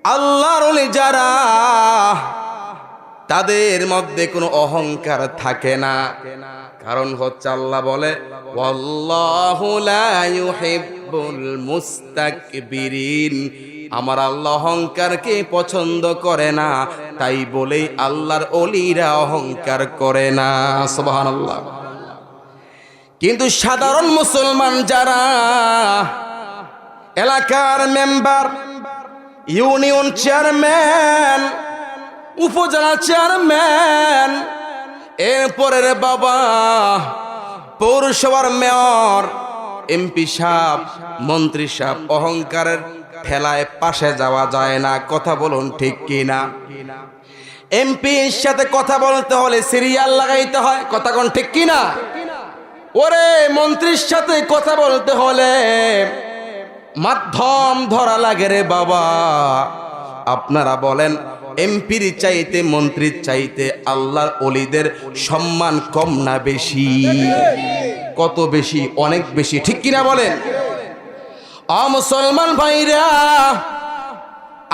আল্লাহর ওলি যারা তাদের মধ্যে কোনো অহংকার থাকে না। কারণ হচ্ছে আল্লাহ বলে ওয়াল্লাহু লা ইউহিব্বুল মুস্তাকবিরিন, আমার আল্লাহ অহংকারকে পছন্দ করে না, তাই বলেই আল্লাহর ওলিরা অহংকার করে না। সুবহানাল্লাহ। কিন্তু সাধারণ মুসলমান যারা, এলাকার মেম্বার, ইউনিয়ন চেয়ারম্যান, উপজেলা চেয়ারম্যান, এরপরের বাবা পৌরসভার মেয়র, এমপি সাহেব, মন্ত্রী সাহেব, অহংকারের ঠেলায় পাশে যাওয়া যায় না। কথা বলুন ঠিক কি না? এমপির সাথে কথা বলতে হলে সিরিয়াল লাগাইতে হয়। কথা কোন ঠিক কি না? ওরে মন্ত্রীর সাথে কথা বলতে হলে মাধ্যম ধরা লাগে রে বাবা। আপনারা বলেন, এমপির চাইতে মন্ত্রীর চাইতে আল্লাহর ওলিদের সম্মান কম না বেশি? কত বেশি? অনেক বেশি। ঠিক কিনা বলেন? মুসলমান ভাইরা,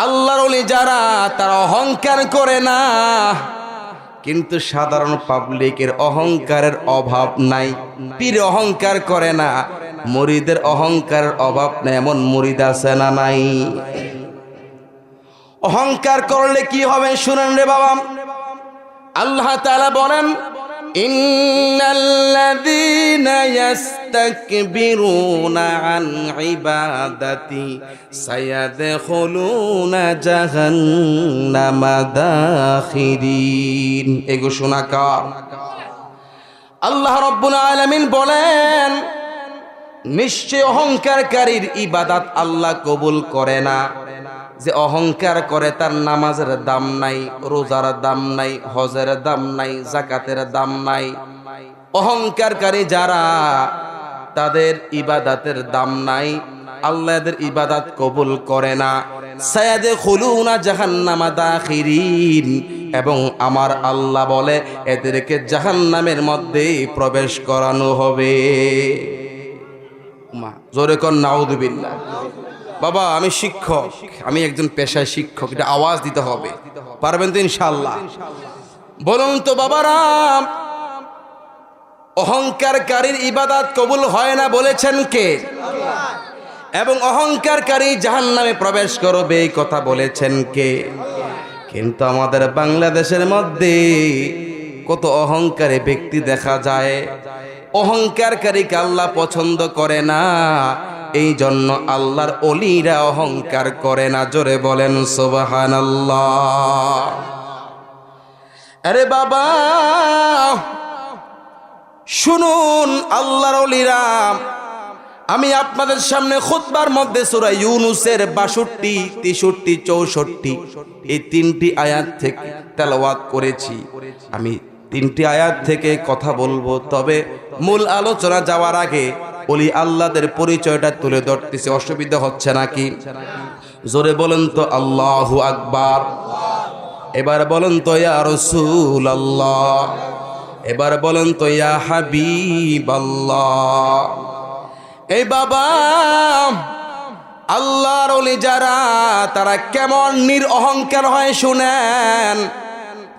আল্লাহর ওলি যারা তারা অহংকার করে না, কিন্তু সাধারণ পাবলিকের অহংকারের অভাব নাই। পীর অহংকার করে না, মুরিদের অহংকারের অভাব নেই। এমন মুরিদ আছে না নাই? অহংকার করলে কি হবে শুনেন রে বাবা। আল্লাহ তাআলা বলেন ইন্নাল্লাযীনা ইস্তাকবিরুনা আন ইবাদাতি সায়াদখুলুনা জাহান্নামা দাখিরিন। এই ঘোষণা কার? আল্লাহ রাব্বুল আলামিন বলেন, নিশ্চয় অহংকারকারীর ইবাদত আল্লাহ কবুল করে না। যে অহংকার করে তার নামাজের দাম নাই, রোজার দাম নাই, হজের দাম নাই, যাকাতের দাম নাই। অহংকারকারী যারা, তাদের ইবাদতের দাম নাই, আল্লাহ এদের ইবাদত কবুল করে না। সায়াদখুলুনা জাহান্নামা দাখিরিন, এবং আমার আল্লাহ বলে এদেরকে জাহান্নামের মধ্যে প্রবেশ করানো হবে। জোরে কোন নাউযুবিল্লাহ। বাবা আমি শিক্ষক, আমি একজন পেশায় শিক্ষক, এটা আওয়াজ দিতে হবে। পারবেন তো ইনশাআল্লাহ? বলুন তো বাবারা, অহংকারকারীর ইবাদত কবুল হয় না বলেছেন কে? এবং অহংকারকারী জাহান্নামে প্রবেশ করবে এই কথা বলেছেন কে? কিন্তু আমাদের বাংলাদেশের মধ্যে কত অহংকারী ব্যক্তি দেখা যায়। অহংকারকারীকে আল্লাহ পছন্দ করে না, এই জন্য আল্লাহর ওলিরা অহংকার করে না। জোরে বলেন সুবহানাল্লাহ। আরে বাবা শুনুন, আল্লাহর ওলিরা, আমি আপনাদের সামনে খুতবার মধ্যে সূরা ইউনূসের 62, 63, 64 এই 3টি আয়াত থেকে তেলাওয়াত করেছি। আমি 3টি আয়াত থেকে কথা বলবো, তবে মূল আলোচনা যাওয়ার আগে ওলি আল্লাহদের পরিচয়টা তুলে ধরতেছি। অসুবিধা হচ্ছে নাকি? জোরে বলেন তো আল্লাহু আকবার। এবার বলেন তো ইয়া রাসূলুল্লাহ। এবার বলেন তো ইয়া হাবিবাল্লাহ। এই বাবা আল্লাহর ওলি যারা, তারা কেমন নিরঅহংকার হয় শুনেন।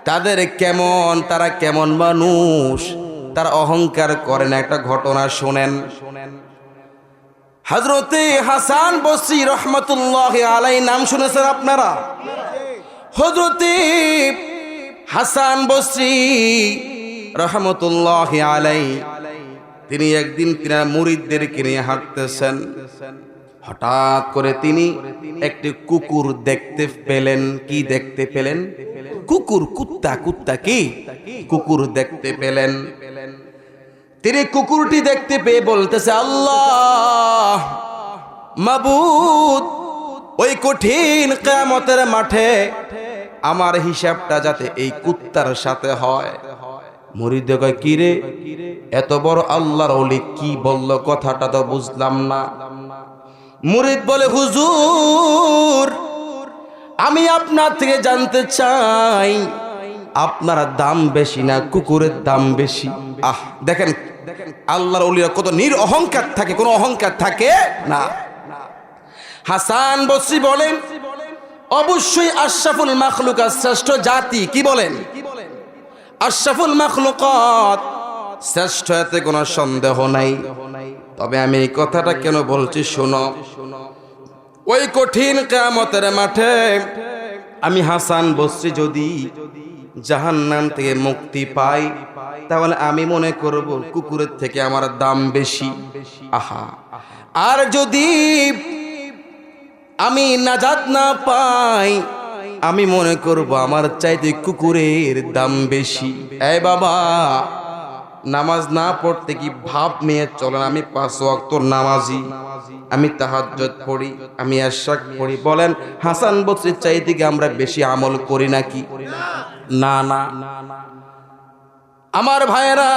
তাদের কেমন, তারা কেমন মানুষ, তারা অহংকার করে না। একটা ঘটনা শুনেন। হযরতে হাসান বসরি রহমাতুল্লাহি আলাইহি নাম শুনেছেন আপনারা? হযরতে হাসান বসরি রহমাতুল্লাহি আলাইহি তিনি একদিন তিনার মুরিদদেরকে নিয়ে হাঁটতেছেন। হঠাৎ করে তিনি একটি কুকুর দেখতে পেলেন। কি দেখতে পেলেন? কুকুর, কুত্তা। কুত্তা কি? কুকুর দেখতে পেলেন। তিনি কুকুরটি দেখতে পেয়ে বলতেছে, আল্লাহ মাবুদ, ওই কঠিন কিয়ামতের মাঠে আমার হিসাবটা যাতে এই কুত্তার সাথে হয়। মুরিদ কয়, কি রে, এত বড় আল্লাহর ওলি কি বলল, কথাটা তো বুঝলাম না। মুরিদ বলে, হুজুর আমি আপনার থেকে জানতে চাই, আপনার দাম বেশি না কুকুরের দাম বেশি? দেখেন আল্লাহর ওলিরা কত নিরঅহংকার থাকে, কোনো অহংকার থাকে না। হাসান বসরি বলেন, অবশ্যই আশরাফুল মাখলুকাত শ্রেষ্ঠ জাতি, কি বলেন? আশরাফুল মাখলুকাত শ্রেষ্ঠ, এতে কোনো সন্দেহ নাই। তবে আমি এই কথাটা কেন বলছি শোনো, ওই কঠিন কিয়ামতের মাঠে আমি হাসান বসরি যদি জাহান্নাম থেকে মুক্তি পাই, তাহলে আমি মনে করব কুকুরের থেকে আমার দাম বেশি। আহা, আর যদি আমি নাজাত না পাই, আমি মনে করব আমার চাইতে কুকুরের দাম বেশি। এই বাবা, নামাজ না পড়তে কি ভাব নিয়ে চলেন? আমি 5 ওয়াক্ত নামাজি, আমি তাহাজ্জুদ পড়ি, আমি ইশরাক পড়ি। বলেন হাসান বসরির চাইতে কি আমরা বেশি আমল করি নাকি? না না। আমার ভাইরা,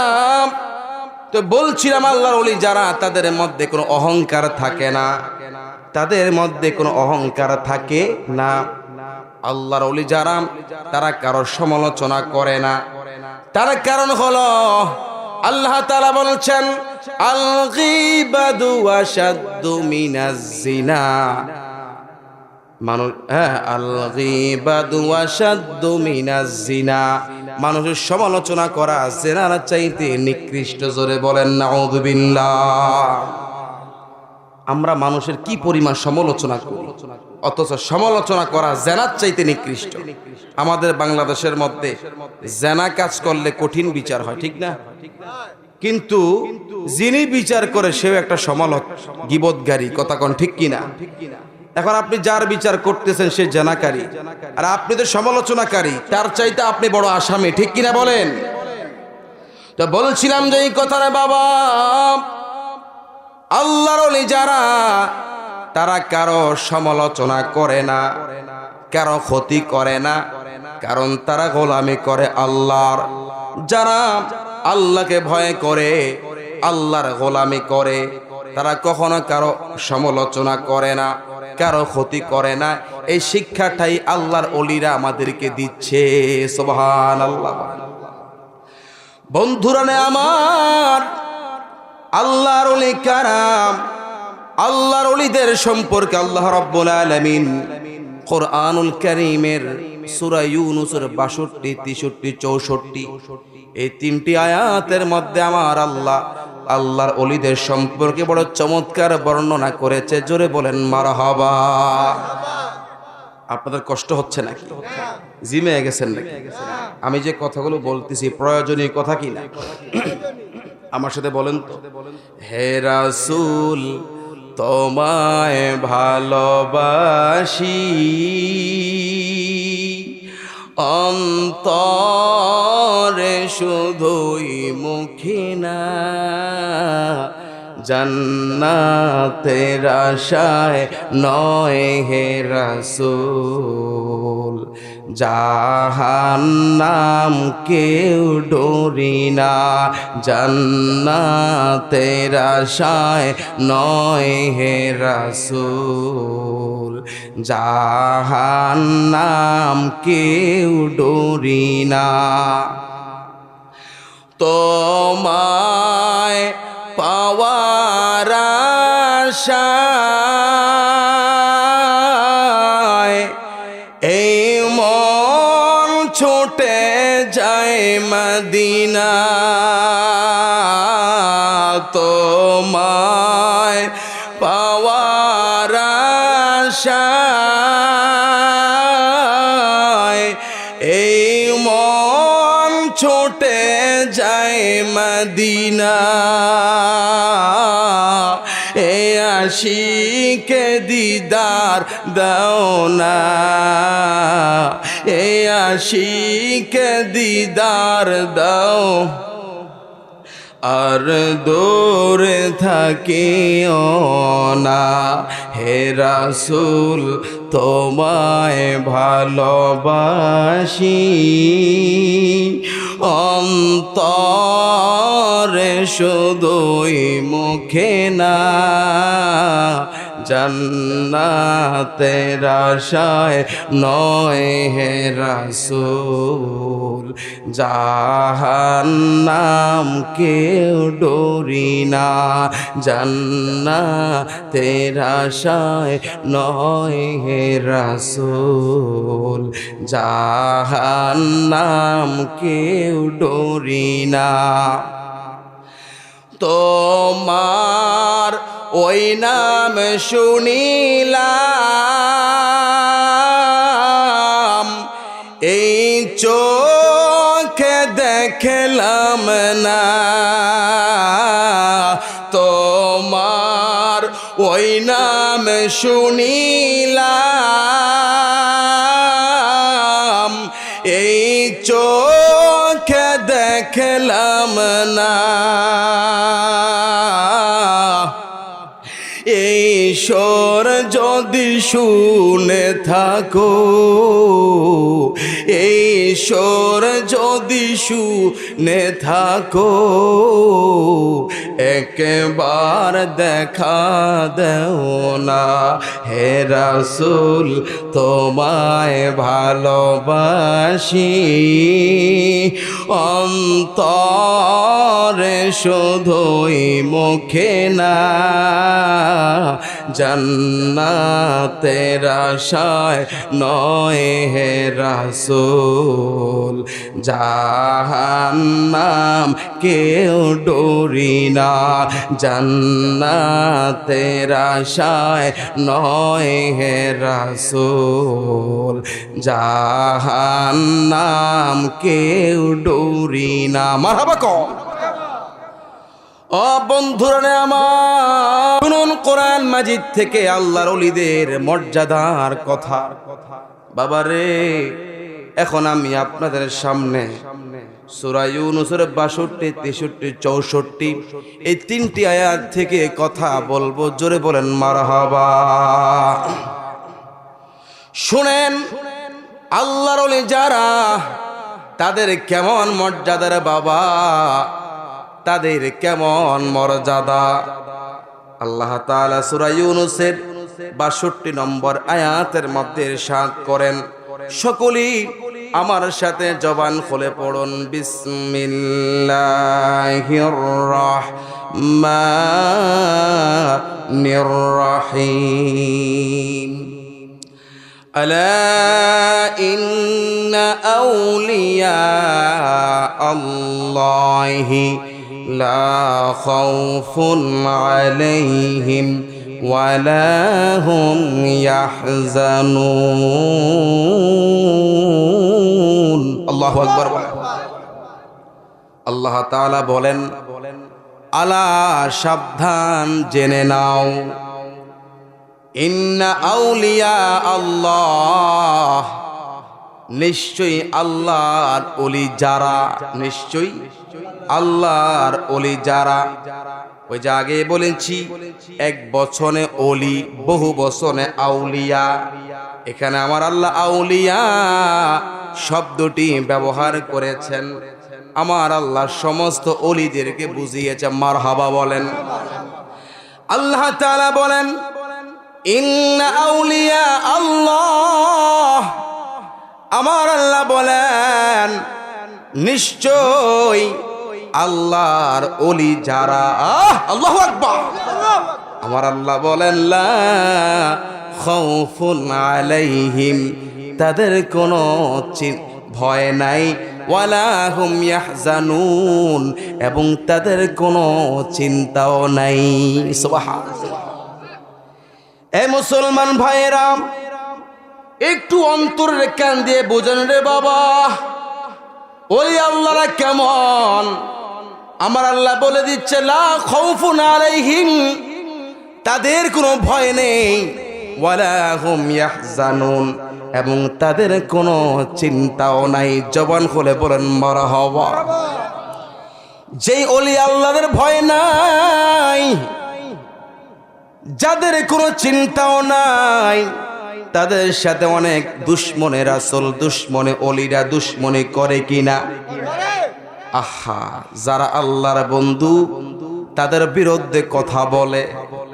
তো বলছিলাম আল্লাহর ওলি যারা, তাদের মধ্যে কোনো অহংকার থাকে না, তাদের মধ্যে কোনো অহংকার থাকে না। আল্লাহর ওলি যারা, তারা কারোর সমালোচনা করে না। তার কারণ হলো আল্লাহ তাআলা বলছেন আল গীবাতু আশাদ্দু মিনাজ জিনা। মানুষ আল গীবাতু আশাদ্দু মিনাজ জিনা, মানুষের সমালোচনা করা জিনার চাইতে নিকৃষ্ট। জোরে বলেন নাউযুবিল্লাহ। আমরা মানুষের কি পরিমাণ সমালোচনা করি, অথচ সমালোচনা করা জিনার চাইতে নিকৃষ্ট। আমাদের বাংলাদেশের মধ্যে জিনা কাজ করলে কঠিন বিচার হয়, ঠিক না? কিন্তু যিনি বিচার করে সেও একটা গীবতগারী, কথা কোন ঠিক কিনা? এখন আপনি যার বিচার করতেছেন সে জিনাকারী, আর আপনি তো সমালোচনাকারী, তার চাইতে আপনি বড় আসামি, ঠিক কিনা বলেন? তো বলছিলাম যে এই কথাটা বাবা, আল্লাহর ওলি যারা, তারা কারো সমালোচনা করে না, কারো ক্ষতি করে না, কারণ তারা গোলামি করে আল্লাহর। যারা আল্লাহকে ভয় করে, আল্লাহর গোলামি করে, তারা কখনো কারো সমালোচনা করে না, কারো ক্ষতি করে না। এই শিক্ষাটাই আল্লাহর ওলিরা আমাদেরকে দিচ্ছে। সুবহানাল্লাহ। বন্ধুরা আমার, আল্লাহর ওলি কারাম, আল্লাহর ওলিদের সম্পর্কে আল্লাহ রাব্বুল আলামিন কোরআনুল কারীমের সূরা ইউনূসের 62, 63, 64 এই 3টি আয়াতের মধ্যে আমার আল্লাহ আল্লাহর ওলিদের সম্পর্কে বড় চমৎকার বর্ণনা করেছে। জোরে বলেন মারহাবা। আপনাদের কষ্ট হচ্ছে নাকি? জিমে গেছেন নাকি? আমি যে কথাগুলো বলতেছি প্রয়োজনীয় কথা কিনা আমার সাথে বলেন তো। হে রাসূল তোমায় ভালোবাসি, অন্তরে শুধুই মুখে না, জান্নাতের আশায় নয় হে রাসূল, জাহান্নাম কেউ ডরি না, জান্নাতের আশায় নয় হে রাসূল, জাহান্নাম কেউ ডরি না। তোমায় পাওয়ার আশায় এই মন ছুটে যায় মদিনা, তোমায় পাওয়ার আশায় এই মন ছুটে যায় মদিনা, এ আশিকে দিদার দাও না, এ আশিকে দিদার দাও, আর দূরে থাকিও না। হে রাসূল তোমায় ভালোবাসি, অন্তরে শুধুই মুখে না, জান্নাতের আশায় নয় হে রাসূল, জাহান্নাম কেউ ডরি না, জান্নাতের আশায় নয় হে রাসূল, জাহান্নাম কেউ ডরি না। তোমার ওই নাম শুনিলাম, এই চোখে দেখলাম না, তোমার ওই নাম শুনিলাম, এই চোখে দেখলাম না, এই সুর যদি শুনে থাকো, এই সুর যদি শুনে থাকো, একবার দেখা দেও না হে রাসূল, তোমায় ভালোবাসি অন্তরে শুধুই মুখে না, জান্নাতের আশায় নয় হে রাসূল, জাহান্নাম কেউ ডরি না, জান্নাতের আশায় নয় হে রাসূল, জাহান্নাম কেউ ডরি না। মারহাবা কও। ও বন্ধুরা আমার, শুনুন কোরআন মাজিদ থেকে আল্লাহর ওলিদের মর্যাদার কথা। বাবারে, এখন আমি আপনাদের সামনে সূরা ইউনূসের 62, 63, 64 এই 3টি আয়াত থেকে কথা বলবো। জোরে বলেন মারহাবা। শুনেন, আল্লাহর ওলি যারা, তাদের কেমন মর্যাদার বাবা, তাদের কেমন মর্যাদা। আল্লাহ তাআলা সূরা ইউনূসের 62 নম্বর আয়াতের মধ্যে ইরশাদ করেন, সকলেই আমার সাথে জবান খুলে পড়ুন, বিসমিল্লাহির রাহমানির রাহিম। আলা ইন্না আউলিয়া আল্লাহি লা খাউফুন আলাইহিম ওয়ালা হুম ইয়াহজানুন। আল্লাহু আকবার। আল্লাহ তাআলা বলেন, আলা সাবধান জেনে নাও, ইন্না আউলিয়া আল্লাহ, নিশ্চয়ই আল্লাহর ওলি যারা, নিশ্চয়ই আল্লাহর ওলি যারা। ওই যে আগে বলেছি, এক বচনে ওলি, বহু বচনে আউলিয়া। এখানে আমার আল্লাহ আউলিয়া শব্দটি ব্যবহার করেছেন, আমার আল্লাহ সমস্ত ওলিদেরকে বুঝিয়েছে। মারহাবা বলেন। আল্লাহ তাআলা বলেন, ইন্না আউলিয়া আল্লাহ, আমার আল্লাহ বলেন নিশ্চয় আল্লাহর ওলি যারা। আল্লাহু আকবার। আমার আল্লাহ বলেন, লা খাউফুন আলাইহিম, তাদের কোনো ভয় নাই, ওয়ালা হুম ইয়াহজানুন, এবং তাদের কোনো চিন্তাও নাই। সুবহানাল্লাহ। এ মুসলমান ভাইয়েরা, একটু অন্তরের কান দিয়ে বোঝেন রে বাবা, ওই আল্লাহরা কেমন। আমার আল্লাহ বলে দিচ্ছে, লা খাউফুন আলাইহিম, তাদের কোনো ভয় নেই, ওয়ালা হুম ইয়াহজানুন, এবং তাদের কোনো চিন্তাও নাই। জবান খুলে বলেন মারহাবা। যেই ওলি আল্লাহদের ভয় নাই, যাদের কোনো চিন্তাও নাই, তাদের সাথে অনেক দুশ্মনে রাসূল, দুশ্মনে ওলিরা দুশ্মনী করে কিনা? আহা, যারা আল্লাহর বন্ধু তাদের বিরুদ্ধে কথা বলে,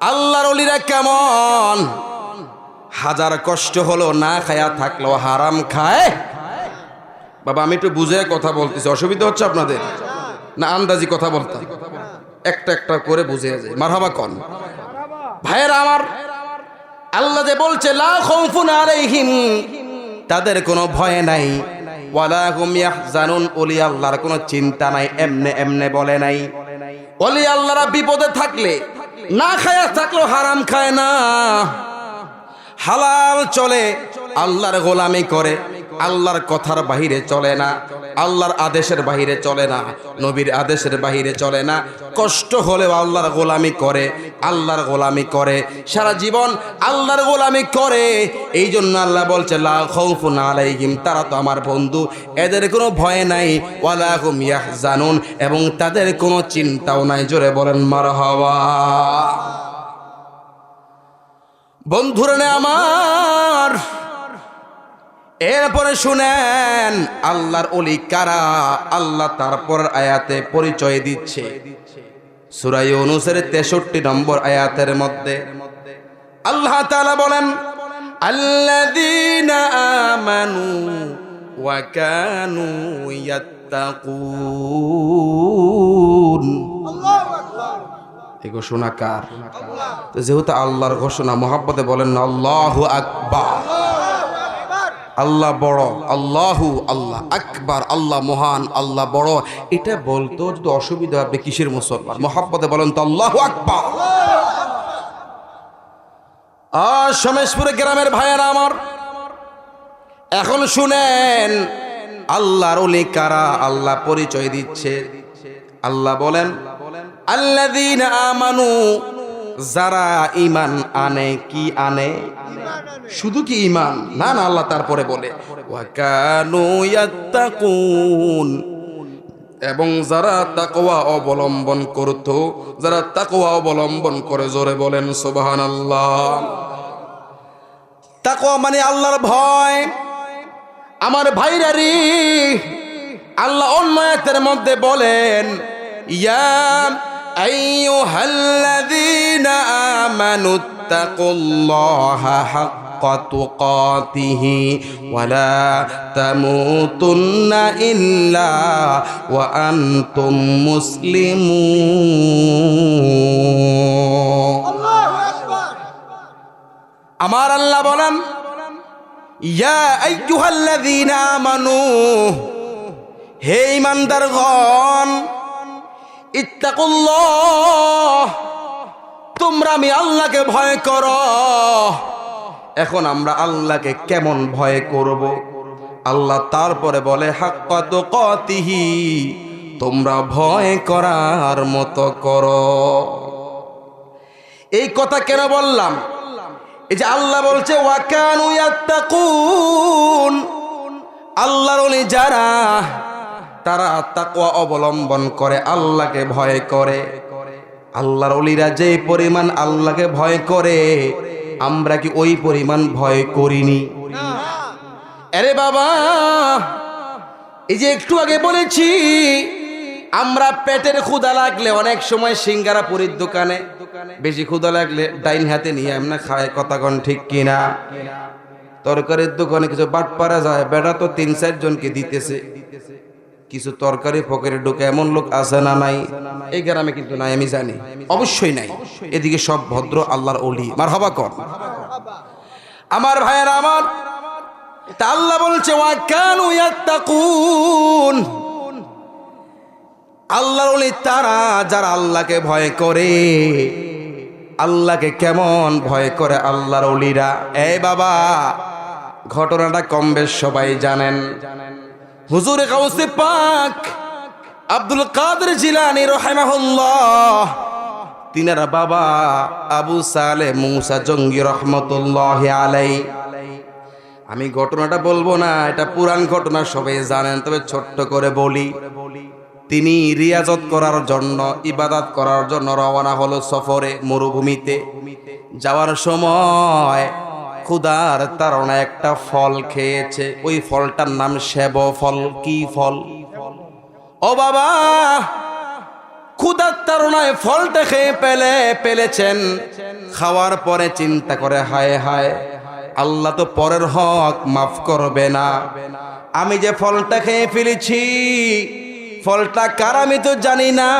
আল্লাহর ওলিরা কেমন? হাজার কষ্ট হলো না খায়া থাকলো হারাম খায়। বাবা আমি একটু বুঝে কথা বলতেছি, অসুবিধা হচ্ছে আপনাদের না? আন্দাজি কথা বলতাম, একটা একটা করে বুঝে যায়। মারহাবা কোন ভাইয়েরা আমার, আল্লাহ যে বলছে লা খাউফুন আলাইহিম, তাদের কোনো ভয় নাই, ওয়ালা হুম ইয়াহজানুন, ওলি আল্লাহর কোনো চিন্তা নাই। এমনে এমনে বলে নাই। ওলি আল্লাহরা বিপদে থাকলে না খায়া থাকলো হারাম খায় না, হালাল চলে, আল্লাহর গোলামি করে, আল্লাহর কথার বাহিরে চলে না, আল্লাহর আদেশের বাহিরে চলে না, নবীর আদেশের বাহিরে চলে না। কষ্ট হলেও আল্লাহর গোলামি করে, আল্লাহর গোলামি করে, সারা জীবন আল্লাহর গোলামি করে। এই জন্য আল্লাহ বলছে লা খাউফুন আলাইহিম, তারা তো আমার বন্ধু, এদের কোনো ভয় নাই, ওয়ালা হুম ইয়াহজানুন, এবং তাদের কোনো চিন্তাও নাই। জোরে বলেন মারহাবা। বন্ধুরা আমার, এরপরে শুনেন আল্লাহর ওলি কারা। আল্লাহ তারপর আয়াতে পরিচয় দিচ্ছে সূরা ইউনূসের 63 নম্বর আয়াতের মধ্যে আল্লাহ তাআলা বলেন আল্লাযীনা আমানু ওয়া কানু ইয়াত্তাকুন। আল্লাহু আকবার। এই ঘোষণা কার? তো যেহেতু আল্লাহর ঘোষণা, মহব্বতে বলেন না আল্লাহু আকবার। আল্লাহ বড়, আল্লাহু, আল্লাহ আকবার, আল্লাহ মহান, আল্লাহ বড়। এটা বলতো যদি অসুবিধা, আপনি কিসের মুসলমান? মহব্বতে বলেন তো আল্লাহু আকবার। সমেশপুরে গ্রামের ভাইয়েরা আমার, এখন শুনেন আল্লাহর ওলি কারা। আল্লাহ পরিচয় দিচ্ছে। আল্লাহ বলেন আল্লাযীনা আমানু, যারা ঈমান আনে। কি আনে? শুধু কি ঈমান না, না, আল্লাহ তারপরে বলে ওয়া কানু ইয়াত্তাকুন, এবং যারা তাকওয়া অবলম্বন করত, যারা তাকওয়া অবলম্বন করে। জোরে বলেন সুবহানাল্লাহ। তাকওয়া মানে আল্লাহর ভয়। আমার ভাইরা রে, আল্লাহ অন্য আয়াতের মধ্যে বলেন ইয়া আইয়ুহাল্লাযীনা আমানুত্তাকুল্লাহা হাক্কা তুকাতিহি ওয়া লা তামুতুন্না ইল্লা ওয়া আনতুম মুসলিমুন। আল্লাহু আকবার। আমার আল্লাহ বলেন ইয়া আইয়ুহাল্লাযীনা আমানু, হে ঈমানদারগণ, ইত্তাকুল্লাহ, তোমরা আমি আল্লাহকে ভয় করো। এখন আমরা আল্লাহকে কেমন ভয় করব? আল্লাহ তারপরে বলে হাক্কা তুকাতিহি, তোমরা ভয় করার মতো করো। এই কথা কেন বললাম? এই যে আল্লাহ বলছে ওয়া কানু ইয়াত্তাকুন, আল্লাহর ওলি যারা, তারা তাকওয়া অবলম্বন করে, আল্লাহকে ভয় করে। আল্লাহর ওলিরা যে পরিমাণ আল্লাহকে ভয় করে, আমরা কি ওই পরিমাণ ভয় করিনি? আরে বাবা, এই যে একটু আগে বলেছি, আমরা পেটের ক্ষুধা লাগলে অনেক সময় সিঙ্গারা পুরীর দোকানে, বেশি ক্ষুধা লাগলে ডাইন হাতে নিয়ে আমরা খাই। কথা কোন ঠিক কিনা? তরকারির দোকানে কিছু বাট পারা যায়, বেটা তো 3-4 জনকে দিতেছে, কিছু তরকারি পকেটে ঢুকে এমন লোক আছে না নাই? এই গ্রামে কিন্তু নাই, আমি জানি, অবশ্যই নাই। এদিকে সব ভদ্র আল্লাহর ওলি। মারহাবা কর। আমার ভাইয়েরা আমার, তা আল্লাহ বলছে ওয়া কানু ইয়াত্তাকুন, আল্লাহর ওলি তারা যারা আল্লাহকে ভয় করে। আল্লাহকে কেমন ভয় করে আল্লাহর ওলিরা? এই বাবা, ঘটনাটা কম বেশ সবাই জানেন। হুজুর গাউসে পাক আব্দুল কাদের জিলানী রাহিমাহুল্লাহ, তিনারা বাবা আবু সালেহ মুসা জঙ্গি রহমতুল্লাহি আলাইহি। আমি ঘটনাটা বলবো না, এটা পুরান ঘটনা, সবাই জানেন, তবে ছোট্ট করে বলি। তিনি রিয়াজত করার জন্য, ইবাদত করার জন্য রওনা হলো সফরে, মরুভূমিতে। যাওয়ার সময় ক্ষুধার তাড়না একটা ফল খেয়েছে। ওই ফলটার নাম সেব ফল। কি ফল? ও বাবা, ক্ষুধার তাড়নায় ফলটা খেয়ে ফেলেছেন। খাওয়ার পরে চিন্তা করে হায় হায়, আল্লাহ তো পরের হক মাফ করবে না। আমি যে ফলটা খেয়ে ফেলেছি, ফলটা কার আমি তো জানি না,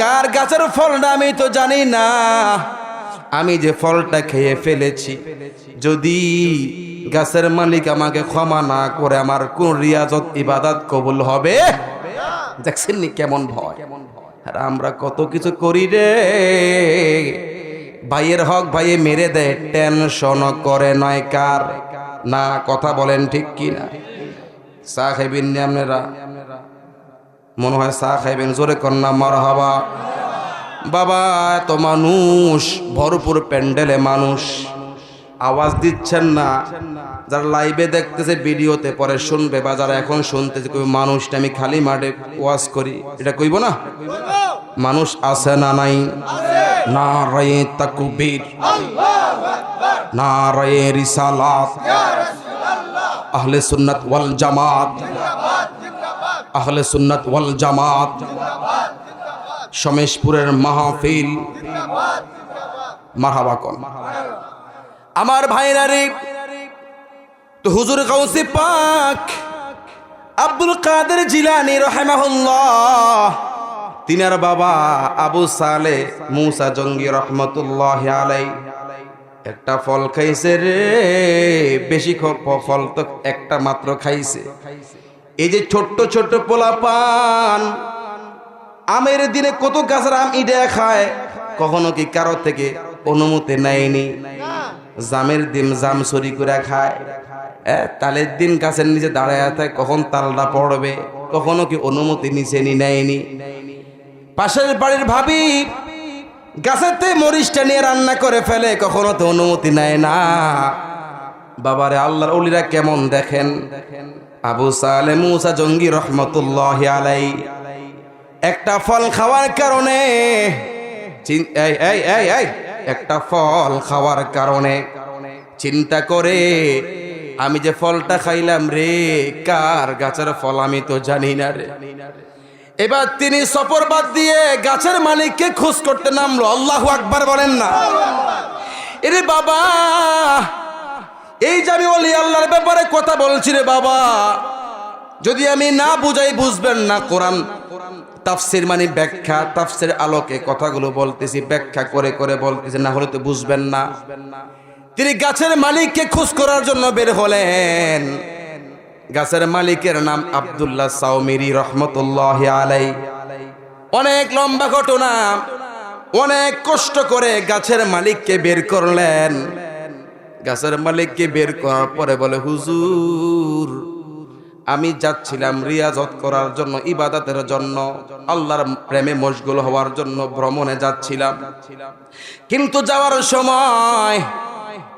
কার গাছের ফলটা আমি তো জানি না। আমি যে ফলটা খেয়ে ফেলেছি, যদি গাছের মালিক আমাকে ক্ষমা না করে আমার কোন রিয়াজত ইবাদত কবুল হবে? দেখছেন নি কেমন ভয়। আর আমরা কত কিছু করি রে, ভাইয়ের হক ভাইয়ে মেরে দেয়, টেনশন করে নয় কার না। কথা বলেন ঠিক কি না? চা খাইবেন নি আপনারা? মনে হয় চা খাইবেন, জোরে কন্যা মারহাবা। বাবা এত মানুষ, ভরপুর প্যান্ডেলে মানুষ, আওয়াজ দিচ্ছেন না। যারা লাইভে দেখতেছে, ভিডিওতে পরে শুনবে, বা যারা এখন শুনতেছে, কই মানুষটা আমি খালি মাঠে ওয়াজ করি, এটা কইব না? মানুষ আছে না নাই? নারায়ে তাকবীর, নারায়ে রিসালাত, আহলে সুন্নাত ওয়াল জামাত, আহলে সুন্নাত ওয়াল জামাত, শমেশপুরের মাহফিল, মারহাবা কোন আমার ভাইরা রে। তো হুজুর গাউসে পাক আব্দুল কাদের জিলানী রাহিমাহুল্লাহ, তিনার বাবা আবু সালে মুসা জঙ্গি রহমতুল্লাহি আলাইহি একটা ফল খাইছে রে, বেশি ফল তো একটা মাত্র খাইছে। এই যে ছোট্ট ছোট্ট পোলাপান আমের দিনে কত গাছের আম ইডে খায়, কখনো কি কারো থেকে অনুমতি নেয়নি? জামের দিন জাম চুরি করে খায়, তালের দিন গাছের নিচে দাঁড়ায় থাকে, কখন তালটা পড়বে, কখনো কি অনুমতি নিচে নেয়নি? পাশের বাড়ির ভাবি গাছেতে মরিচটা নিয়ে রান্না করে ফেলে, কখনো তো অনুমতি নেয় না। বাবারে আল্লাহর ওলিরা কেমন দেখেন। আবু সালে মুসা জঙ্গি রহমতুল্লাহি আলাইহি একটা ফল খাওয়ার কারণে, একটা ফল খাওয়ার কারণে চিন্তা করে, আমি যে ফলটা খাইলাম রে, কার গাছের ফল আমি তো জানি না রে। এবার তিনি সফর বাদ দিয়ে গাছের মালিককে খোঁজ করতে নামলো। আল্লাহু আকবার বলেন না? এরে বাবা, এই যে আমি ওলি আল্লাহর ব্যাপারে কথা বলছি রে বাবা, যদি আমি না বুঝাই বুঝবেন না। কোরআন তাফসির মানে ব্যাখ্যা, তাফসির আলোকে কথাগুলো বলতেছি, ব্যাখ্যা করে করে বলতেছি, না হলে তো বুঝবেন না। তিনি গাছের মালিককে খোঁজ করার জন্য বের হলেন। গাছের মালিকের নাম আব্দুল্লাহ সাওমিরি রহমতুল্লাহি আলাইহি। অনেক লম্বা ঘটনা, অনেক কষ্ট করে গাছের মালিককে বের করলেন। গাছের মালিককে বের করার পরে বলে, হুজুর আমি যাচ্ছিলাম রিয়াজত করার জন্য, ইবাদতের জন্য, আল্লাহর প্রেমে মশগুল হওয়ার জন্য ভ্রমণে যাচ্ছিলাম, কিন্তু যাওয়ার সময়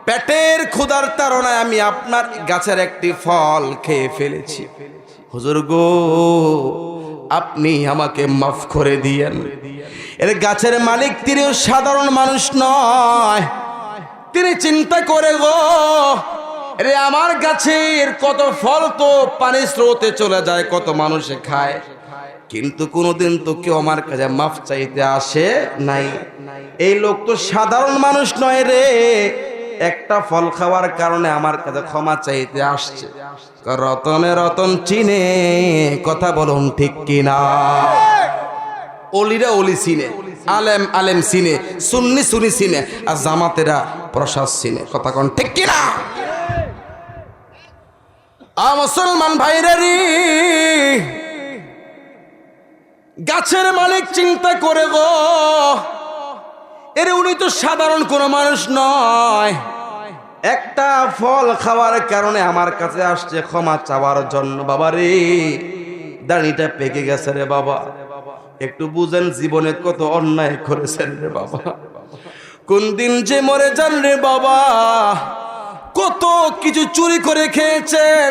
পেটের ক্ষুধার তাড়নায় আমি আপনার গাছের একটি ফল খেয়ে ফেলেছি। হুজুর গো, আপনি আমাকে মাফ করে দিয়েন। এর গাছের মালিক তিনিও সাধারণ মানুষ নয়। তিনি চিন্তা করে, গো রে আমার গাছের কত ফল তো পানি স্রোতে চলে যায়, কত মানুষে খায়, কিন্তু কোনোদিন তো কেউ আমার কাছে মাফ চাইতে আসে নাই। এই লোক তো সাধারণ মানুষ নয় রে, একটা ফল খাওয়ার কারণে আমার কাছে ক্ষমা চাইতে আসছে। রতনে রতন চিনে, কথা বলুন ঠিক কিনা? অলিরা অলি চিনে, আলেম আলেম চিনে, সুন্নি সুন্নি চিনে, আর জামাতেরা প্রসাদ চিনে। কথা কোন ঠিক কিনা? মুসলমান ভাইরারি, গাছের মালিক চিন্তা করে, গো এর উনি তো সাধারণ কোনো মানুষ নয়, একটা ফল খাওয়ার কারণে আমার কাছে আসছে ক্ষমা চাওয়ার জন্য। বাবা রে, দাড়িটা পেকে গেছে রে বাবা, একটু বুঝেন জীবনে কত অন্যায় করেছেন রে বাবা, কোন দিন যে মরে যান রে বাবা, কত কিছু চুরি করে খেয়েছেন।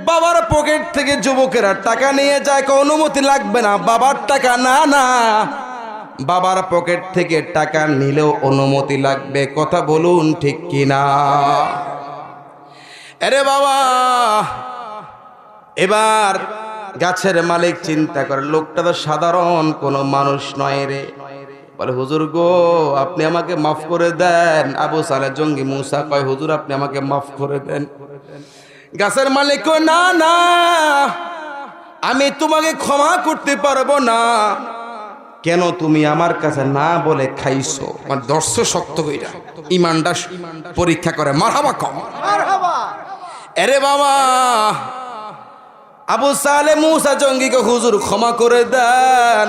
বাবার পকেট থেকে যুবকেরা টাকা নিয়ে যায়, অনুমতি লাগবে না, বাবার টাকা না, না বাবার পকেট থেকে টাকা নিলেও অনুমতি লাগবে। কথা বলুন ঠিক কিনা? আরে বাবা, এবার গাছের মালিক চিন্তা করে লোকটা তো সাধারণ কোনো মানুষ নয় রে। বলে হুজুর গো আপনি আমাকে মাফ করে দেন। আবু সালেহ জঙ্গি মুসা কয় হুজুর আপনি আমাকে মাফ করে দেন। গাছের মালিক কয় না না আমি তোমাকে ক্ষমা করতে পারবো না। কেন তুমি আমার কাছে না বলে খাইছো? মানে দর্শ শক্ত কইরা ইমানটা পরীক্ষা করে মারহাবা কম। আরে বাবা আবু সালেহ মুসা জঙ্গিকে হুজুর ক্ষমা করে দেন,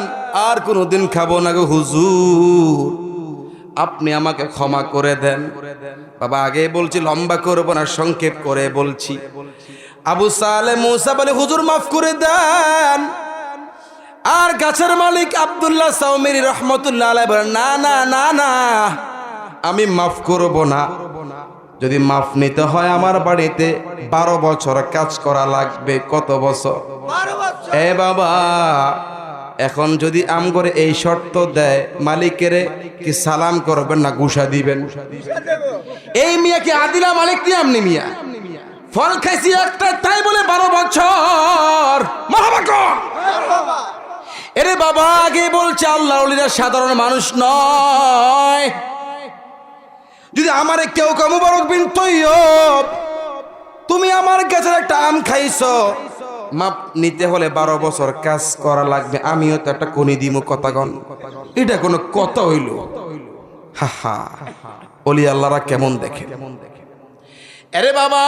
আর কোনোদিন খাবো না গো হুজুর, আপনি আমাকে ক্ষমা করে দেন। বাবা আগে বলছি লম্বা করবো না, সংক্ষেপ করে বলছি। আবু সালেহ মুসা বলে হুজুর মাফ করে দেন। আর গাছের মালিক আব্দুল্লাহ সাওমিরি রহমতুল্লাহ আলাইহি বলেন না না না না আমি মাফ করব না। যদি মাফ নিতে হয় আমার বাড়িতে 12 বছর কাজ করা লাগবে। কত বছর? 12 বছর। এ বাবা এখন যদি আম করে এই শর্ত দেয় মালিকেরে কি সালাম করবেন না ঘুষা দিবেন? এই মিয়া কি আদিলা মালিক নিয়ে আমনি মিয়া ফল খাইছি একটা তাই বলে 12 বছর মারহাবা কর। এরে বাবা আগে বলছে আল্লাহর ওলিরা সাধারণ মানুষ নয়। যদি আমারে কেউ কে মুবারক বিন তৈয়ব তুমি আমার কাছে একটা আম খাইছো, মাপ নিতে হলে 12 বছর কাজ করা লাগবে, আমিও তো একটা কোনি দিমু। কথাগণ এটা কোনো কথা হইল? হা হা ওলি আল্লাহরা কেমন দেখে। আরে বাবা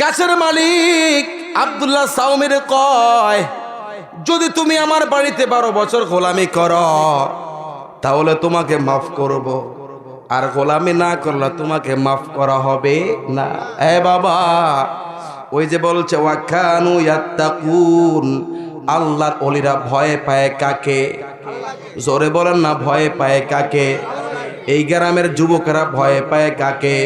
গাছের মালিক আব্দুল্লাহ সাওমির কয় যদি তুমি আমার বাড়িতে 12 বছর গোলামি করো তাহলে তোমাকে মাফ করব, আর গোলামি না করলে তোমাকে মাফ করা হবে না। এ বাবা ওই যে বলছে ওয়াকানু ইয়াত্তাকুন, আল্লাহর ওলিরা ভয় পায় কাকে? জোরে বলেন না ভয় পায় কাকে? এই গ্রামের যুবকেরা ভয় পায় কাকে?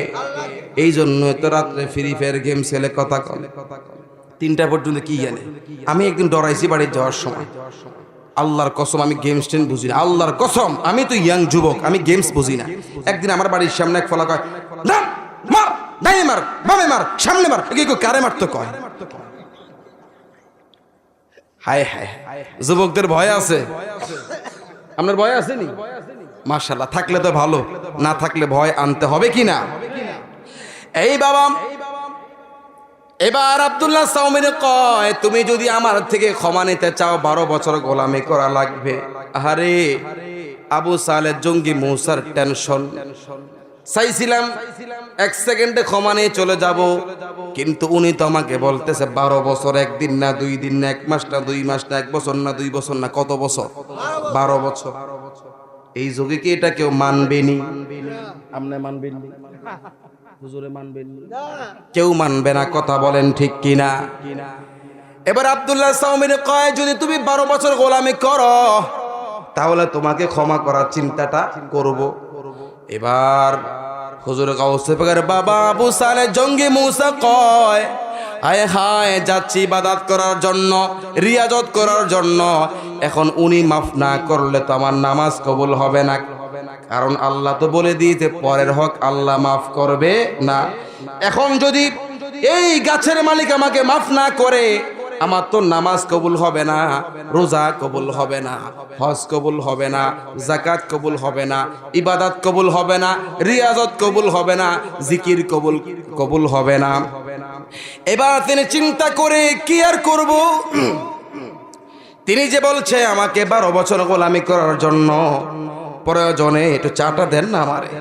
এই জন্য তো রাত্রে ফ্রি ফায়ার গেম খেলে কথা কয় 3টা পর্যন্ত। কি জানে আমি একদিন ডরাইছি বাড়ি যাওয়ার সময়, আল্লাহর কসম আমি গেমস টেন বুঝি না। আল্লাহর কসম আমি তো ইয়াং যুবক, আমি গেমস বুঝি না। একদিন আমার বাড়ির সামনে এক ফলা কয় মার ডাইনে মার বামে মার সামনে মার, কারে মারতো কয়। হায় হায় যুবকদের ভয় আছে, আপনার ভয় আছে নি? মাশাআল্লাহ থাকলে তো ভালো, না থাকলে ভয় আনতে হবে কি না? এই বাবা এবার আব্দুল্লাহ সাওমির কয় তুমি যদি আমার থেকে ক্ষমা নিতে চাও 12 বছর গোলামি করা লাগবে। আরে আবু সালেহ জঙ্গি মুসার টেনশন। চাইছিলাম 1 সেকেন্ডে ক্ষমা নিয়ে চলে যাব, কিন্তু উনি তো আমাকে বলতেছে 12 বছর, 1 দিন না 2 দিন না 1 মাস না 2 মাস না 1 বছর না 2 বছর না কত বছর? 12 বছর। এই যুগে কি এটা কেউ মানবেনি? আপনি মানবেন হুজুরে মানবেন না, কেউ মানবে না। কথা বলেন ঠিক কিনা? এবার আব্দুল্লাহ সাওমির কয় যদি তুমি 12 বছর গোলামি করো তাহলে তোমাকে ক্ষমা করার চিন্তাটা করব। এবার হুজুর গাউসে পাকের বাবা আবু সালেহ জঙ্গি মুসা কয় হায় হায় যাচ্ছি ইবাদত করার জন্য, রিয়াজত করার জন্য। এখন উনি মাফ না করলে তো আমার নামাজ কবুল হবে না, কারণ আল্লাহ তো বলে দিয়েছে পরের হক আল্লাহ মাফ করবে না। এখন যদি এই গাছের মালিক আমাকে মাফ না করে আমার তো নামাজ কবুল হবে না, রোজা কবুল হবে না, হজ কবুল হবে না, যাকাত কবুল হবে না, ইবাদত কবুল হবে না, রিয়াজত কবুল হবে না, জিকির কবুল হবে না। এবার তিনি চিন্তা করে কি আর করব, তিনি যে বলছে আমাকে 12 বছর গোলামি করার জন্য, প্রয়োজনে একটু চাটা দেন না আমারে,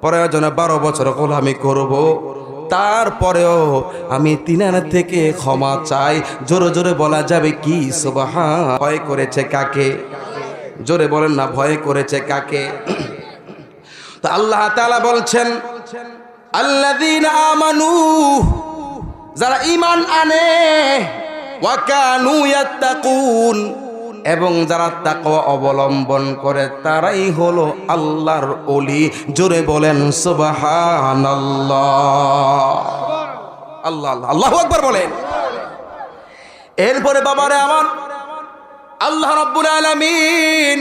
প্রয়োজনে 12 বছর গোলামি করব, তারপরেও আমি তিনার থেকে ক্ষমা চাই। জোরে জোরে বলা যাবে কি সুবহান? ভয় করেছে কাকে? জোরে বলেন না ভয় করেছে কাকে? তো আল্লাহ তাআলা বলছেন আল্লাযীনা আমানু, যারা ঈমান আনে, ওয়া কানু ইয়াত্তাকুন, এবং যারা তাকওয়া অবলম্বন করে তারাই হলো আল্লাহর ওলি। জোরে বলেন সুবহানাল্লাহ। আল্লাহ আল্লাহ আল্লাহু আকবার বলেন। এরপরে বাবারে আমার আল্লাহ রাব্বুল আলামিন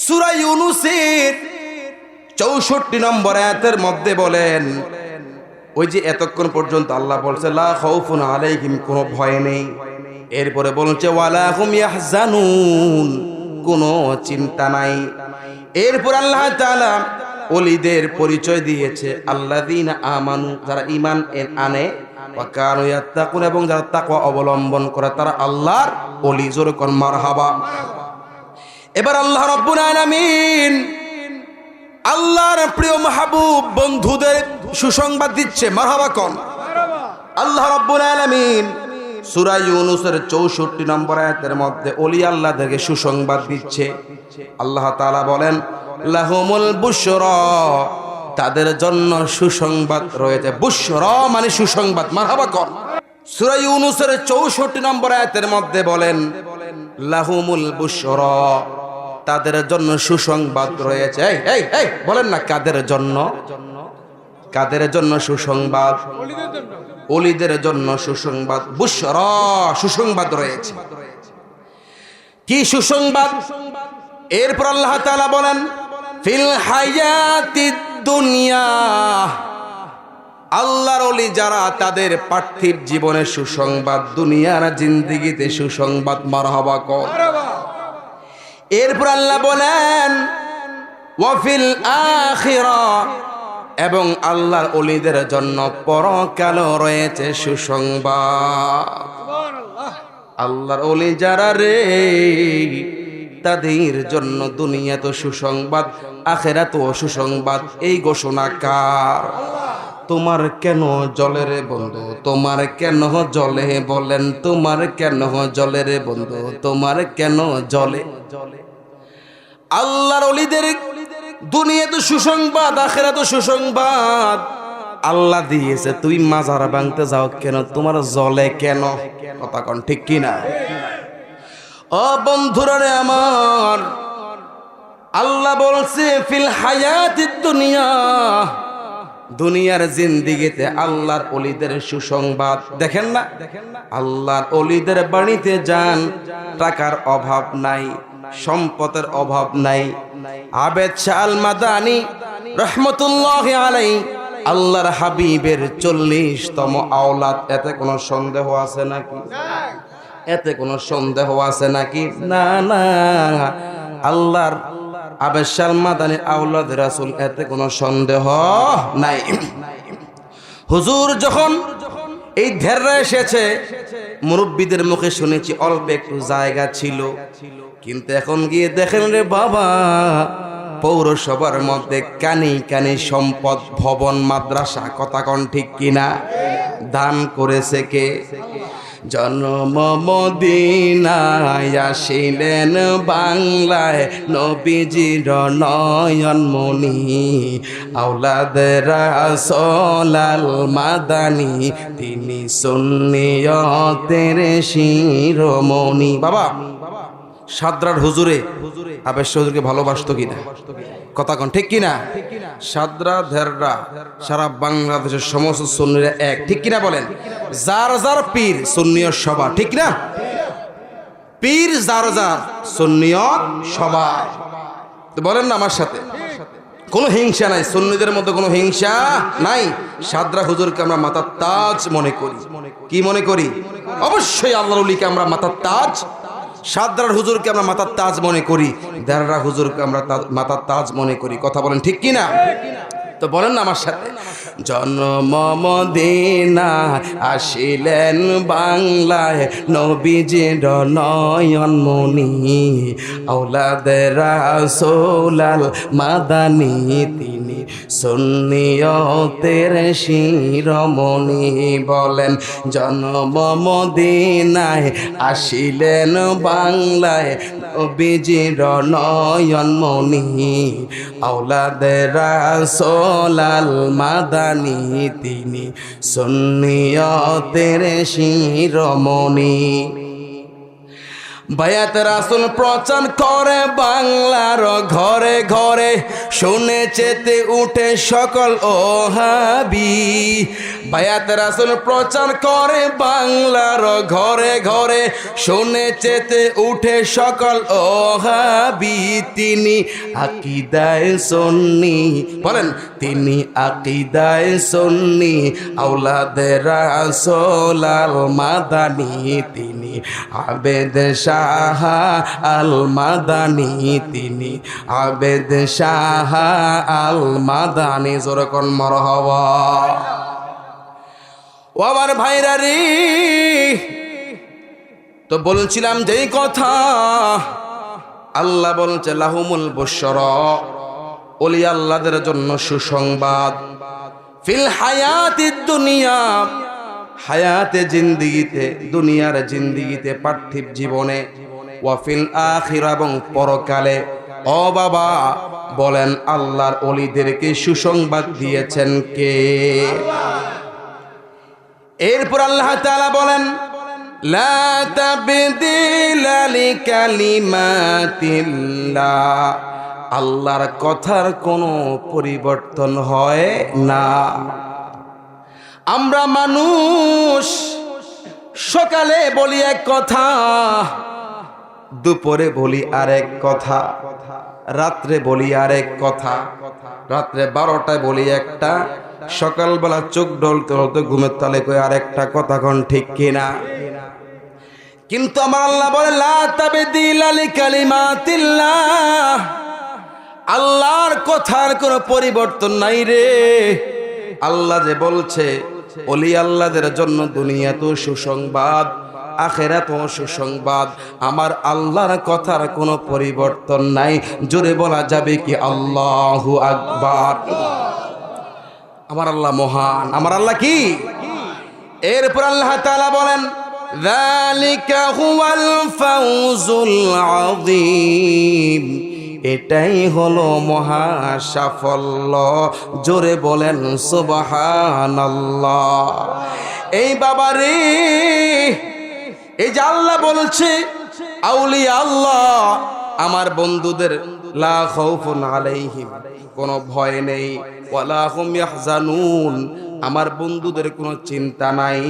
সূরা ইউনূসের 64 নম্বর আয়াতের মধ্যে বলেন, ওই যে এতক্ষণ পর্যন্ত আল্লাহ বলছে লা খাউফুন আলাইহিম, কোনো ভয় নেই। এরপরে বলছে ওয়ালা হুম ইয়াহজানুন, কোনো চিন্তা নাই। এরপর আল্লাহ তাআলা ওলিদের পরিচয় দিয়েছে, আল্লাযীনা আমানু, যারা ঈমান আনে, ওয়া কানু ইয়াত্তাকুন, এবং যারা তাকওয়া অবলম্বন করে তারা আল্লাহর ওলি। জোরে কোন মারহাবা। এবার আল্লাহ রাব্বুল আলামিন আল্লাহর প্রিয় মাহবুব বন্ধুদের সুসংবাদ দিচ্ছে। মারহাবা কোন। আল্লাহ রাব্বুল আলামিন সূরা ইউনূসের ৬৪ নম্বর আয়াতের মধ্যে ওলি আল্লাহদেরকে সুসংবাদ দিচ্ছে। আল্লাহ তাআলা বলেন লাহুমুল বুশরা, তাদের জন্য সুসংবাদ রয়েছে। বুশরা মানে সুসংবাদ। মারহাবা কোন। সূরা ইউনূসের ৬৪ নম্বর আয়াতের মধ্যে বলেন লাহুমুল বুশরা, তাদের জন্য সুসংবাদ রয়েছে। এই এই বলেন না কাদের জন্য? কাদের জন্য সুসংবাদ? ওলিদের জন্য সুসংবাদ। বুশরা, সুসংবাদ রয়েছে। কি সুসংবাদ? এরপর আল্লাহ তাআলা বলেন ফিল হায়াতিদ দুনিয়া, আল্লাহর ওলি যারা তাদের পার্থিব জীবনের সুসংবাদ, দুনিয়ার জিন্দেগিতে সুসংবাদ। মারহাবা কর। এরপর আল্লাহ বলেন ওয়া ফিল আখিরাহ, এবং আল্লাহর ওলিদের জন্য পরকালও রয়েছে সুসংবাদ। আল্লাহর ওলি যারা রে, তাদের জন্য দুনিয়াতে সুসংবাদ, আখিরাতেও সুসংবাদ। এই ঘোষণা কার? তোমার কেন জলে রে বন্ধু? তোমার কেন জলে? বলেন তোমার কেন জলে রে বন্ধু? তোমার কেন জলে? আল্লাহর ওলিদের দুনিয়াতে সুসংবাদ, আখিরাতে সুসংবাদ আল্লাহ দিয়েছে। তুই মাজার ভাঙতে যাও কেন? তোমার জলে কেন? কথা কোন ঠিক কিনা? ও বন্ধুরা রে আমার, আল্লাহ বলছে ফিল হায়াতিদ দুনিয়া, দুনিয়ার জিন্দেগিতে আল্লাহর ওলিদের সুসংবাদ। দেখেন না, আল্লাহর ওলিদের বাড়িতে যান, টাকার অভাব নাই, সম্পদের অভাব নাই। আবেদ শাহ আল মাদানী রহমতুল্লাহি আলাইহি, আল্লাহর হাবিবের ৪০তম আওলাদ। এতে কোনো সন্দেহ আছে নাকি? এতে কোনো সন্দেহ আছে নাকি? না না, আল্লাহর আবেদ শাহ আল মাদানী আওলাদ রাসূল, এতে কোনো সন্দেহ নাই। হুজুর যখন এই ঢেররা এসেছে, মুরব্বীদের মুখে শুনেছি অল্প একটু জায়গা ছিল, কিন্তু এখন গিয়ে দেখেন রে বাবা, পৌরসভার মধ্যে কানি কানি সম্পদ, ভবন, মাদ্রাসা। কথা কোন ঠিক কিনা? দান করেছে কে? জন্ম মদিনায় আসিলেন বাংলায়, নবীজির নয়ন মনি, আওলাদে রাসূল আল মাদানী, তিনি সুন্নিয়তের শিরোমণি। বাবা সাদরার হুজুরে আবেশ হুজুরকে ভালোবাসতো কিনা? কথা কোন ঠিক কিনা? সাদরা ধেররা সারা বাংলাদেশের সমস্ত সুন্নিরা এক, ঠিক কিনা বলেন? যার যার পীর সুন্নিয়ত সভা, ঠিক না? পীর যার যার সুন্নিয়ত সভা। তো বলেন না আমার সাথে, কোনো হিংসা নাই, সুন্নিদের মধ্যে কোনো হিংসা নাই। সাদরা হুজুরকে আমরা মাথার তাজ মনে করি। কি মনে করি? অবশ্যই আল্লাহর ওলিকে আমরা মাথার তাজ, সাদরার হুজুরকে আমরা মাথার তাজ মনে করি, দেররা হুজুরকে আমরা মাথার তাজ মনে করি। কথা বলেন ঠিক কিনা? তো বলেন না আমার সাথে, জন্ম মদিনা আসিলেন বাংলায়, নবীজির নয়ন মনি, আওলাদে রাসূল আল মাদানী, তিনি সুন্নিয়তের শিরোমণি। বলেন জন্ম মদিনায় আসিলেন বাংলায়, নবীজির নয়ন মনি, আওলাদে রাসূল আল মাদানী, তিনি সুন্নিয়তের শিরোমণি। বায়াত রাসূল প্রচার করে বাংলার ঘরে ঘরে, শুনে চেতে উঠে সকল ওহাবি। বায়াত রাসূল প্রচার করে বাংলার ঘরে ঘরে, শুনে চেতে উঠে সকল ওহাবি। তিনি আকীদায়ে সুন্নি, বলেন তিনি আকীদায়ে সুন্নি, আওলাদে রাসূল আল মাদানী, তিনি আবেদ শাহ আল মাদানী তিনি আবেদ শাহ আল মাদানী জোরকন মারহাবা। ও আমার ভাইরা রে, তো বলছিলাম যেই কথা আল্লাহ বলছে লাহুমুল বুশরা, ওলি আল্লাহদের জন্য সুসংবাদ, ফিল হায়াতিদ দুনিয়া, হায়াতে জিন্দিগিতে, দুনিয়ার জিন্দিগিতে পার্থিব জীবনে, ওয়া ফিল আখিরা এবং পরকালে। ও বাবা বলেন আল্লাহর ওলিদেরকে সুসংবাদ দিয়েছেন কে? এরপর আল্লাহ তাআলা বলেন লা তাবদীলা লিকালিমাতিল্লাহ, আল্লাহর কথার কোনো পরিবর্তন হয় না। আমরা মানুষ সকালে বলি এক কথা, দুপুরে বলি আরেক কথা, রাত্রে বলি আরেক কথা, রাত্রে 12টায় বলি একটা, সকালবেলা চোখ ডলতে ডলতে ঘুমের তালে কই আরেকটা কথা, কোন ঠিক কিনা? কিন্তু আমার আল্লাহ বলে লা তাবদীলা লিকালিমাতিল্লাহ, আল্লাহর কথার কোনো পরিবর্তন নাই রে। আল্লাহ যে বলছে ওলি আল্লাহদের জন্য দুনিয়াতেও সুসংবাদ, আখিরাতেও সুসংবাদ, আমার আল্লাহর কথার কোনো পরিবর্তন নাই। জোরে বলা যাবে কি আল্লাহু আকবার। আমার আল্লাহ মহান, আমার আল্লাহ কি? এরপর আল্লাহ তাআলা বলেন যালিকা হুয়াল ফাউজুল আযীম, এটাই হলো মহা সাফল্য। জোরে বলেন সুবহানাল্লাহ। এই বাবারে, এই যে আল্লাহ বলছে আউলিয়া আল্লাহ আমার বন্ধুদের লা খাউফুন আলাইহিম, কোনো ভয় নেই, ওয়ালা হুম ইয়াহজানুন, আমার বন্ধুদের কোনো চিন্তা নাই।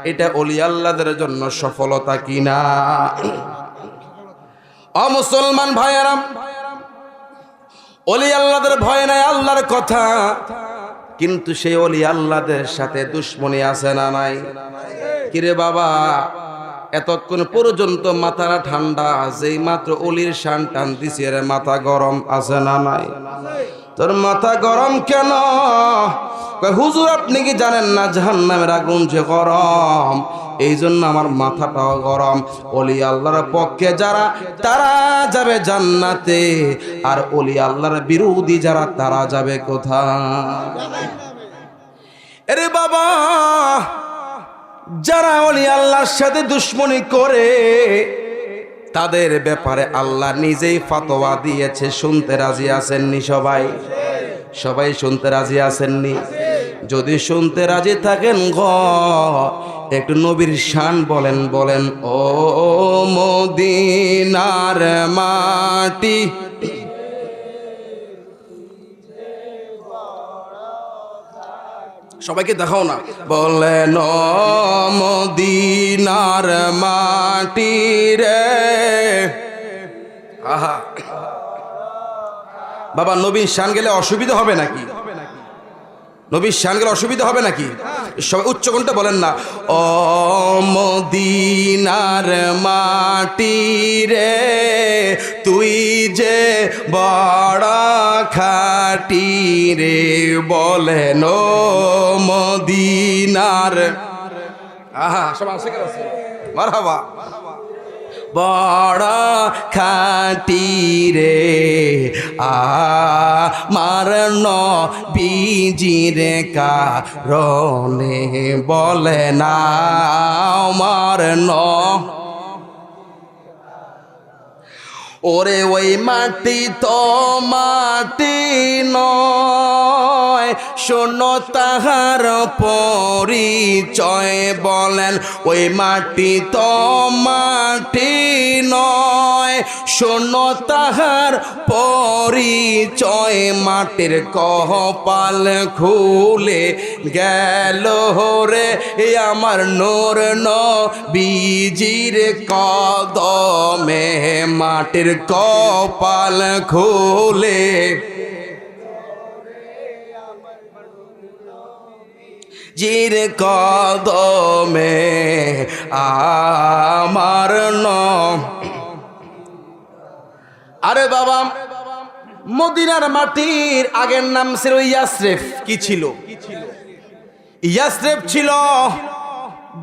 এটা ওলি আল্লাহদের জন্য সফলতা কিনা? ও মুসলমান ভাইয়েরা, ওলি আল্লাহদের ভয় নাই, আল্লাহর কথা, কিন্তু সেই ওলি আল্লাহদের সাথে দুশ্মনী আছে না নাই? কিরে বাবা, এতক্ষণ পর্যন্ত মাথাটা ঠান্ডা, যেই মাত্র ওলির শান টান দিছে রে মাথা গরম আছে না নাই? তোর মাথা গরম কেন? হুজুর আপনি কি জানেন না জাহান্নামের আগুন যে গরম, এই জন্য আমার মাথাটাও গরম। ওলি আল্লাহর পক্ষে যারা তারা যাবে জান্নাতে, আর ওলি আল্লাহর বিরোধী যারা তারা যাবে কোথায়? আরে বাবা, যারা ওলি আল্লাহর সাথে দুশ্মনী করে তাদের ব্যাপারে আল্লাহ নিজেই ফতোয়া দিয়েছে। শুনতে রাজি আছেননি সবাই? সবাই শুনতে রাজি আছেননি? যদি শুনতে রাজি থাকেন একটু নবীর শান বলেন, বলেন ও মদিনার মাটি, সবাইকে দেখাও না, বলেন ও মদিনার মাটি রে। আহা বাবা, নবীর শান গেলে অসুবিধা হবে নাকি? নবীর শান গেলে অসুবিধা হবে নাকি? সবাই উচ্চকণ্ঠে বলেন না, ও মদিনার মাটি রে, তুই যে বড় খাটি রে, বলেন ও মদিনার। আহা সবাই আসে গেছে, মারহাবা। বড় খাটি রে আমার নবীজির কারণে, বলে না আমার ওরে ওই মাটি তো মাটি নয়, শোনো তাহার পরিচয়, বলেন ওই মাটি তো মাটি নয়, শোনো তাহার পরিচয়। মাটির কপাল খুলে গেল রে আমার নূর নবীজির কদমে, মাটির কপাল খুলে জির কদমে আমার আরে বাবা, মদিনার মাটির আগের নাম ছিল ইয়াসরিফ। কি ছিল? ইয়াসরিফ ছিল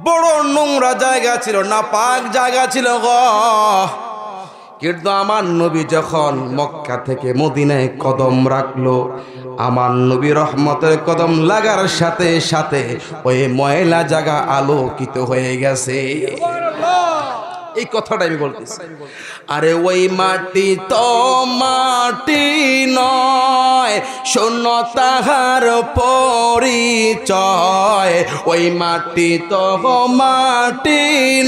বড় নোংরা জায়গা ছিল, নাপাক জায়গা ছিল গো। কিন্তু আমার নবী যখন মক্কা থেকে মদিনায় কদম রাখলো, আমার নবী রহমতের কদম লাগার সাথে সাথে ওই ময়লা জায়গা আলোকিত হয়ে গেছে। এই কথাটা আমি বলতেছি। আরে ওই মাটি তো মাটি নয়, শোনো তাহার পরিচয়। ওই মাটি তো মাটি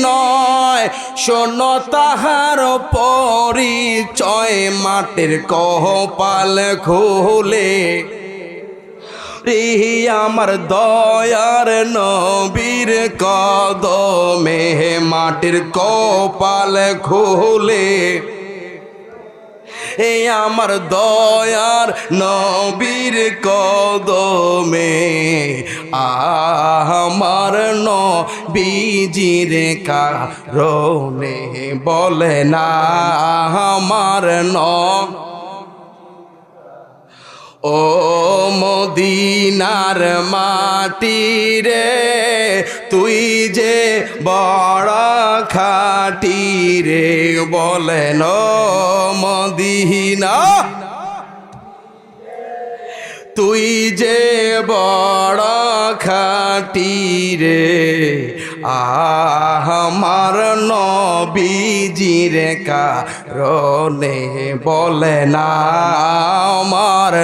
নয়, শোনো তাহার পরিচয়। মাটির কপাল খুলে আমার দয়ার নবীর কদমে, মাটির কপাল খুলে আমার দয়ার নবীর কদমে, আমার নবীজির কারণে বলে না আমার ও মদিনার মাটি রে, তুই যে বড় খাটি রে, বলেন ও মদিনা তুই যে বড় খাটি রে, আমার নবীজির কারণে বলে না আমার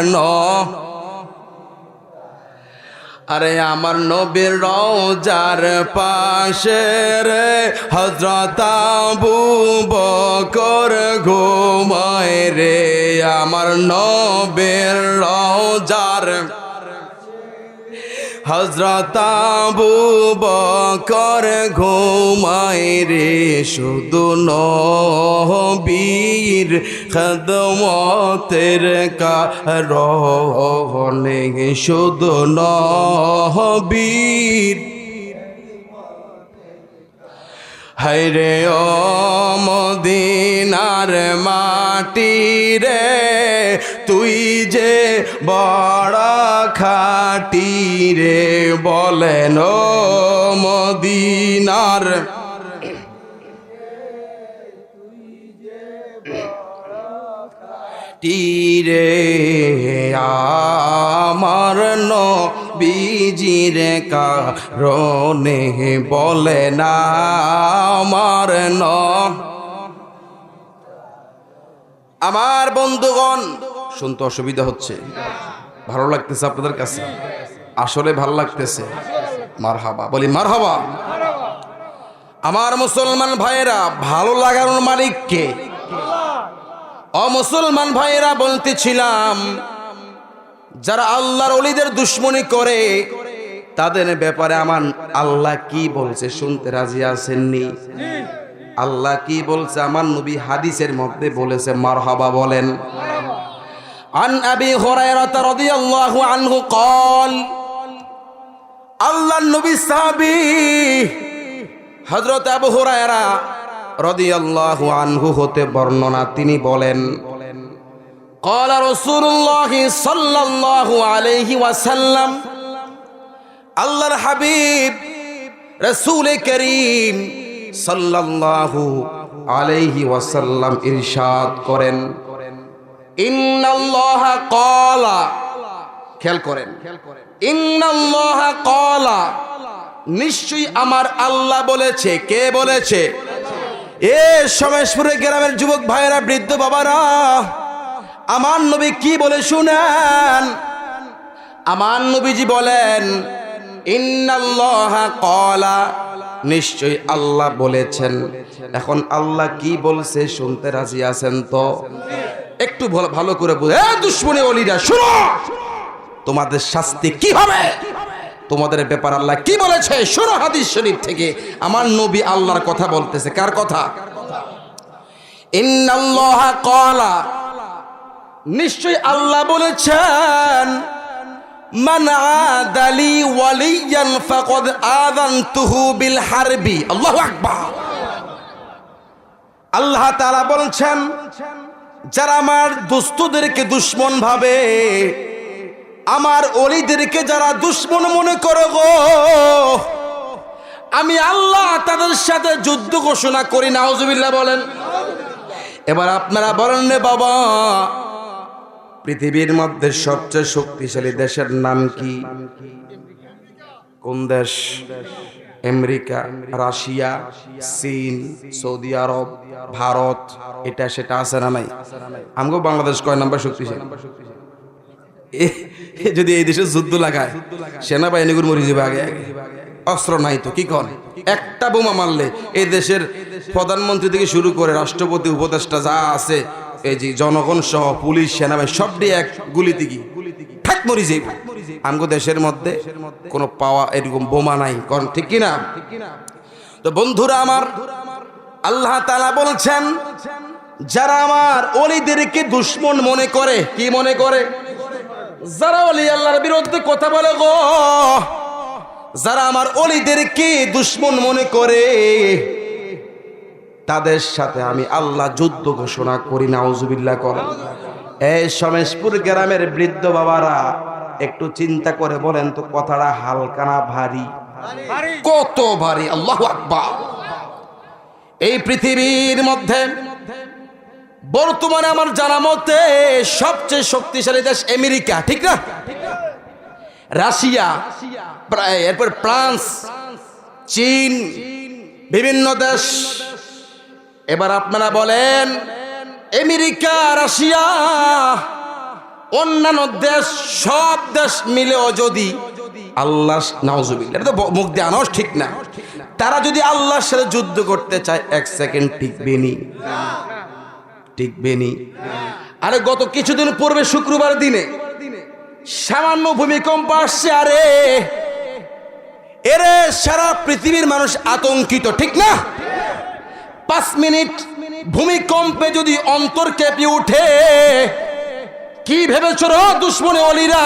আরে আমার নবীর রওজার পাশে রে হযরত আবু বকর ঘুমায় রে, আমার নবীর রওজার হযরত আবু বকর ঘুমায় রে, শুধু নবীর খিদমতের কারণে, শুধু নবীর হায়রে ও মদিনার মাটি রে, তুই যে বড় খাটি রে, বলেন ও মদিনার তীরে আমার নবীজির কারণে বলে না আমার আমার বন্ধুগণ, শুনতে অসুবিধা হচ্ছে? ভালো লাগতেছে আপনাদের কাছে? আসলে ভালো লাগতেছে? মারহাবা বলি, মারহাবা। আমার মুসলমান ভাইয়েরা, ভালো লাগার মালিক কে? অমুসলমান ভাইয়েরা বলতেছিলাম, যারা আল্লাহর ওলিদের দুশ্মনী করে তাদের ব্যাপারে আমার আল্লাহ কি বলছে শুনতে রাজি আছেননি? আল্লাহ কি বলছে আমার নবী হাদিসের মধ্যে বলেছে, মারহাবা বলেন। আন আবি হুরায়রা রাদিয়াল্লাহু আনহু قال, আল্লাহর নবী সাহাবী হযরত আবু হুরায়রা রাদিয়াল্লাহু আনহু হতে বর্ণনা, তিনি বলেন, قال رسول الله সাল্লাল্লাহু আলাইহি ওয়াসাল্লাম, আল্লাহর হাবিব রাসূল করিম সাল্লাল্লাহু আলাইহি ওয়াসাল্লাম ইরশাদ করেন, ইন্নাল্লাহা ক্বালা, খেয়াল করেন, ইন্নাল্লাহা ক্বালা, নিশ্চয়ই আমার আল্লাহ বলেছে। কে বলেছে? এ সমেশপুরের গ্রামের যুবক ভাইয়েরা, বৃদ্ধ বাবারা, আমার নবী কি বলে শুনেন। আমার নবীজি বলেন, ইন্নাল্লাহা ক্বালা, নিশ্চয়ই আল্লাহ বলেছেন। এখন আল্লাহ কি বলছে শুনতে রাজি আছেন তো? একটু ভালো করে বুঝে, দুশ্মনী ওলিরা শুনো, তোমাদের শাস্তি কি হবে, তোমাদের ব্যাপার আল্লাহ কি বলেছে শুনো। হাদিস শরীফ থেকে আমার নবী আল্লাহর কথা বলতেছে। কার কথা? ইন্নাল্লাহা ক্বালা, নিশ্চয়ই আল্লাহ বলেছেন, মান আদালি ওয়ালিয়ান ফাকাদ আযানতুহু বিল হারবি। আল্লাহু আকবার। আল্লাহ তাআলা বলছেন, যারা আমার দুষ্টদেরকে দুশ্মন ভাবে, আমার ওলিদেরকে যারা দুশ্মন মনে করে গো, আমি আল্লাহ তাদের সাথে যুদ্ধ ঘোষণা করি। নাউজুবিল্লাহ বলেন। এবার আপনারা বলেন রে বাবা, পৃথিবীর মধ্যে সবচেয়ে শক্তিশালী দেশের নাম কি? কোন দেশ? আমেরিকা, রাশিয়া, চীন, সৌদি আরব, ভারত, এটা সেটা আছে না নাই? আমগো বাংলাদেশ কয় নাম্বার শক্তিশালী? যদি এই দেশে যুদ্ধ লাগায় সেনাবাহিনীগুলো মরে যাবে আগে আগে। অস্ত্র নাই তো কি কন? একটা বোমা মারলে এই দেশের প্রধানমন্ত্রী থেকে শুরু করে রাষ্ট্রপতি, উপদেষ্টা যা আছে, এই যে জনগণ সহ পুলিশ, সেনাবাহিনী সবটি এক গুলিতে কি ঠাক মরি যাবে। আমগো দেশের মধ্যে কোনো পাওয়া এরকম বোমা নাই, কারণ ঠিক কিনা? তো বন্ধুরা আমার, আল্লাহ তাআলা বলছেন, যারা আমার ওলিদেরকে দুশ্মন মনে করে, কি মনে করে? যারা ওলি আল্লাহর বিরুদ্ধে কথা বলে গো, যারা আমার ওলিদেরকে দুশ্মন মনে করে, তাদের সাথে আমি আল্লাহ যুদ্ধ ঘোষণা করি। নাউজুবিল্লাহ করেন। এই সমেশপুর গ্রামের বৃদ্ধ বাবারা একটু চিন্তা করে বলেন তো, কথাটা হালকা না ভারী? কত ভারী! আল্লাহু আকবার। এই পৃথিবীর মধ্যে বর্তমানে আমার জানা মতে সবচেয়ে শক্তিশালী দেশ আমেরিকা, ঠিক না? রাশিয়া, এরপর ফ্রান্স, চীন, বিভিন্ন দেশ। এবার আপনারা বলেন, আমেরিকা, রাশিয়া, অন্যান্য দেশ, সব দেশ মিলেও যদি আল্লাহ, নাউজুবিল্লাহ, এটা তো মুখ দিয়ে আনাস ঠিক না, তারা যদি আল্লাহর সাথে যুদ্ধ করতে চায়, এক সেকেন্ড টিকবে নি, টিকবে নি। আরে গত কিছুদিন পূর্বে শুক্রবার দিনে সামান্য ভূমিকম্প আসছে, আরে এরে সারা পৃথিবীর মানুষ আতঙ্কিত, ঠিক না? 5 মিনিট ভূমিকম্পে যদি অন্তর কেঁপে উঠে, কি ভেবেছ রে দুশ্মনে অলিরা?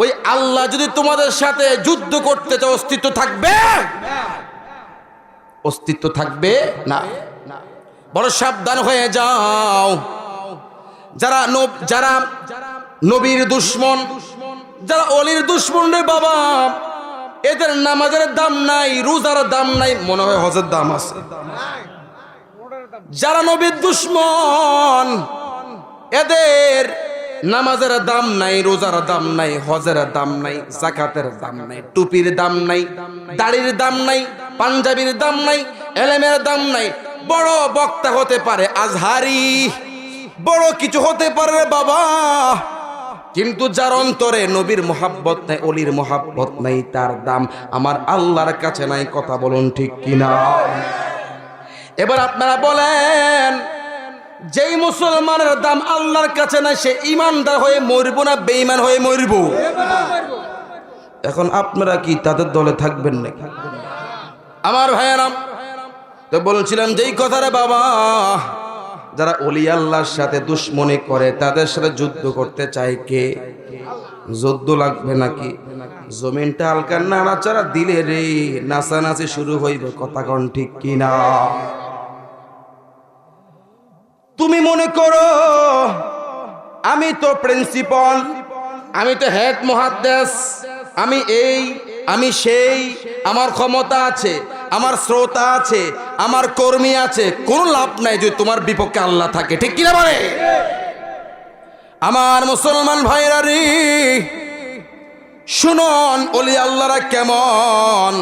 ওই আল্লাহ যদি তোমাদের সাথে যুদ্ধ করতে চায়, অস্তিত্ব থাকবে? অস্তিত্ব থাকবে না। বড় সাবধান হয়ে যাও। যারা নবীর দুশ্মন, যারা অলির দুশ্মন রে বাবা, এদের নামাজের দাম নাই, রোজার দাম নাই, মনে হয় হজের দাম আছে। যারা নবীর দুশ্মন, এদের নামাজের দাম নাই, রোজার দাম নাই, হজের দাম নাই, যাকাতের দাম নাই, টুপির দাম নাই, দাড়ির দাম নাই, পাঞ্জাবির দাম নাই, এলেমের দাম নাই। বড় বক্তা হতে পারে, আজহারি, বড় কিছু হতে পারে বাবা, কিন্তু যার অন্তরে নবীর মোহাব্বত নাই, অলির মোহাব্বত নাই, তার দাম আমার আল্লাহর কাছে নাই। কথা বলুন ঠিক কিনা? এবার আপনারা বলেন, যেই মুসলমানের দাম আল্লাহর কাছে নাই, সে ইমানদার হয়ে মরব না বেঈমান হয়ে মরব? এখন আপনারা কি তাদের দলে থাকবেন নাকি? আমার ভাইয়েরা, তো বলছিলাম যেই কথারে বাবা, যারা ওলি আল্লাহর সাথে দুশ্মনী করে, তাদের সাথে যুদ্ধ করতে চায় কে? যুদ্ধ লাগবে নাকি? জমিনটা হালকা নাড়াচাড়া দিলে রে নাচানাচি শুরু হইবে। কথা কোন ঠিক কিনা? তুমি মনে করো আমি তো প্রিন্সিপাল, আমি তো হেড মুহাদ্দিস, আমি এই, আমি সেই, আমার ক্ষমতা আছে, আমার শ্রোতা আছে, আমার কর্মী আছে। কোনো লাভ নাই যদি তোমার বিপক্ষে আল্লাহ থাকে, ঠিক কিনা বলে? আমার মুসলমান ভাইরা রে, শুনুন ওলি আল্লাহরা কেমন।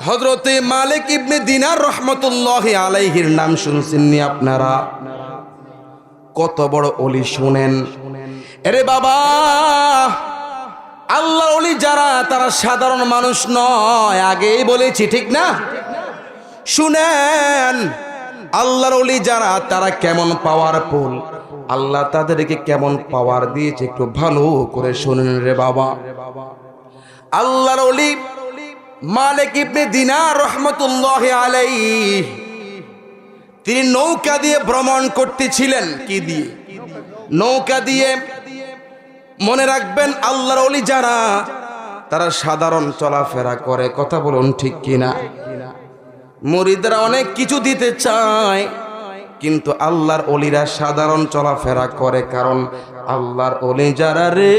হযরতে মালিক ইবনে দিনার রহমতুল্লাহি আলাইহির নাম শুনছেননি আপনারা? কত বড় ওলি শুনেন। আরে বাবা, আল্লাহ ওলি যারা, তারা সাধারণ মানুষ নয়, আগেই বলেছি, ঠিক না? শুনেন, আল্লাহর ওলি যারা, তারা কেমন পাওয়ারফুল, আল্লাহ তাদেরকে কেমন পাওয়ার দিয়েছে, একটু ভালো করে শুনেন রে বাবা। আল্লাহর ওলি মালিক ইবনে দিনার রহমতুল্লাহি আলাইহি, তিনি নৌকা দিয়ে ভ্রমণ করতেছিলেন। কি দিয়ে? নৌকা দিয়ে। মনে রাখবেন, আল্লাহর ওলি যারা, তারা সাধারণ চলাফেরা করে। কথা বলুন ঠিক কিনা? মুরিদরা অনেক কিছু দিতে চায়, কিন্তু আল্লাহর ওলিরা সাধারণ চলাফেরা করে, কারণ আল্লাহর ওলি যারা রে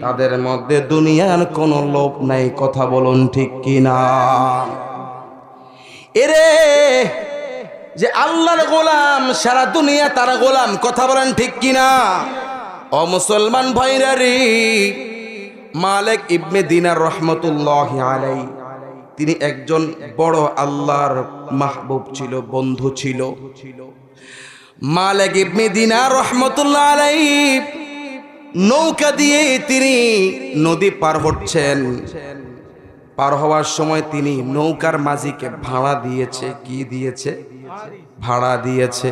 তাদের মধ্যে দুনিয়ার কোনো লোভ নাই। কথা বলুন ঠিক কিনা? এরে যে আল্লাহর গোলাম, সারা দুনিয়া তারা গোলাম। কথা বলেন ঠিক কিনা? ও মুসলমান ভাইরা রে, মালিক ইবনে দিনার রহমতুল্লাহি আলাইহি তিনি একজন বড় আল্লাহর মাহবুব ছিল, বন্ধু ছিল। মালিক ইবনে দিনার রহমতুল্লাহ আলাইহি নৌকা দিয়ে তিনি নদী পার হচ্ছেন। পার হওয়ার সময় তিনি নৌকার মাঝিকে ভাড়া দিয়েছে। কি দিয়েছে? ভাড়া দিয়েছে।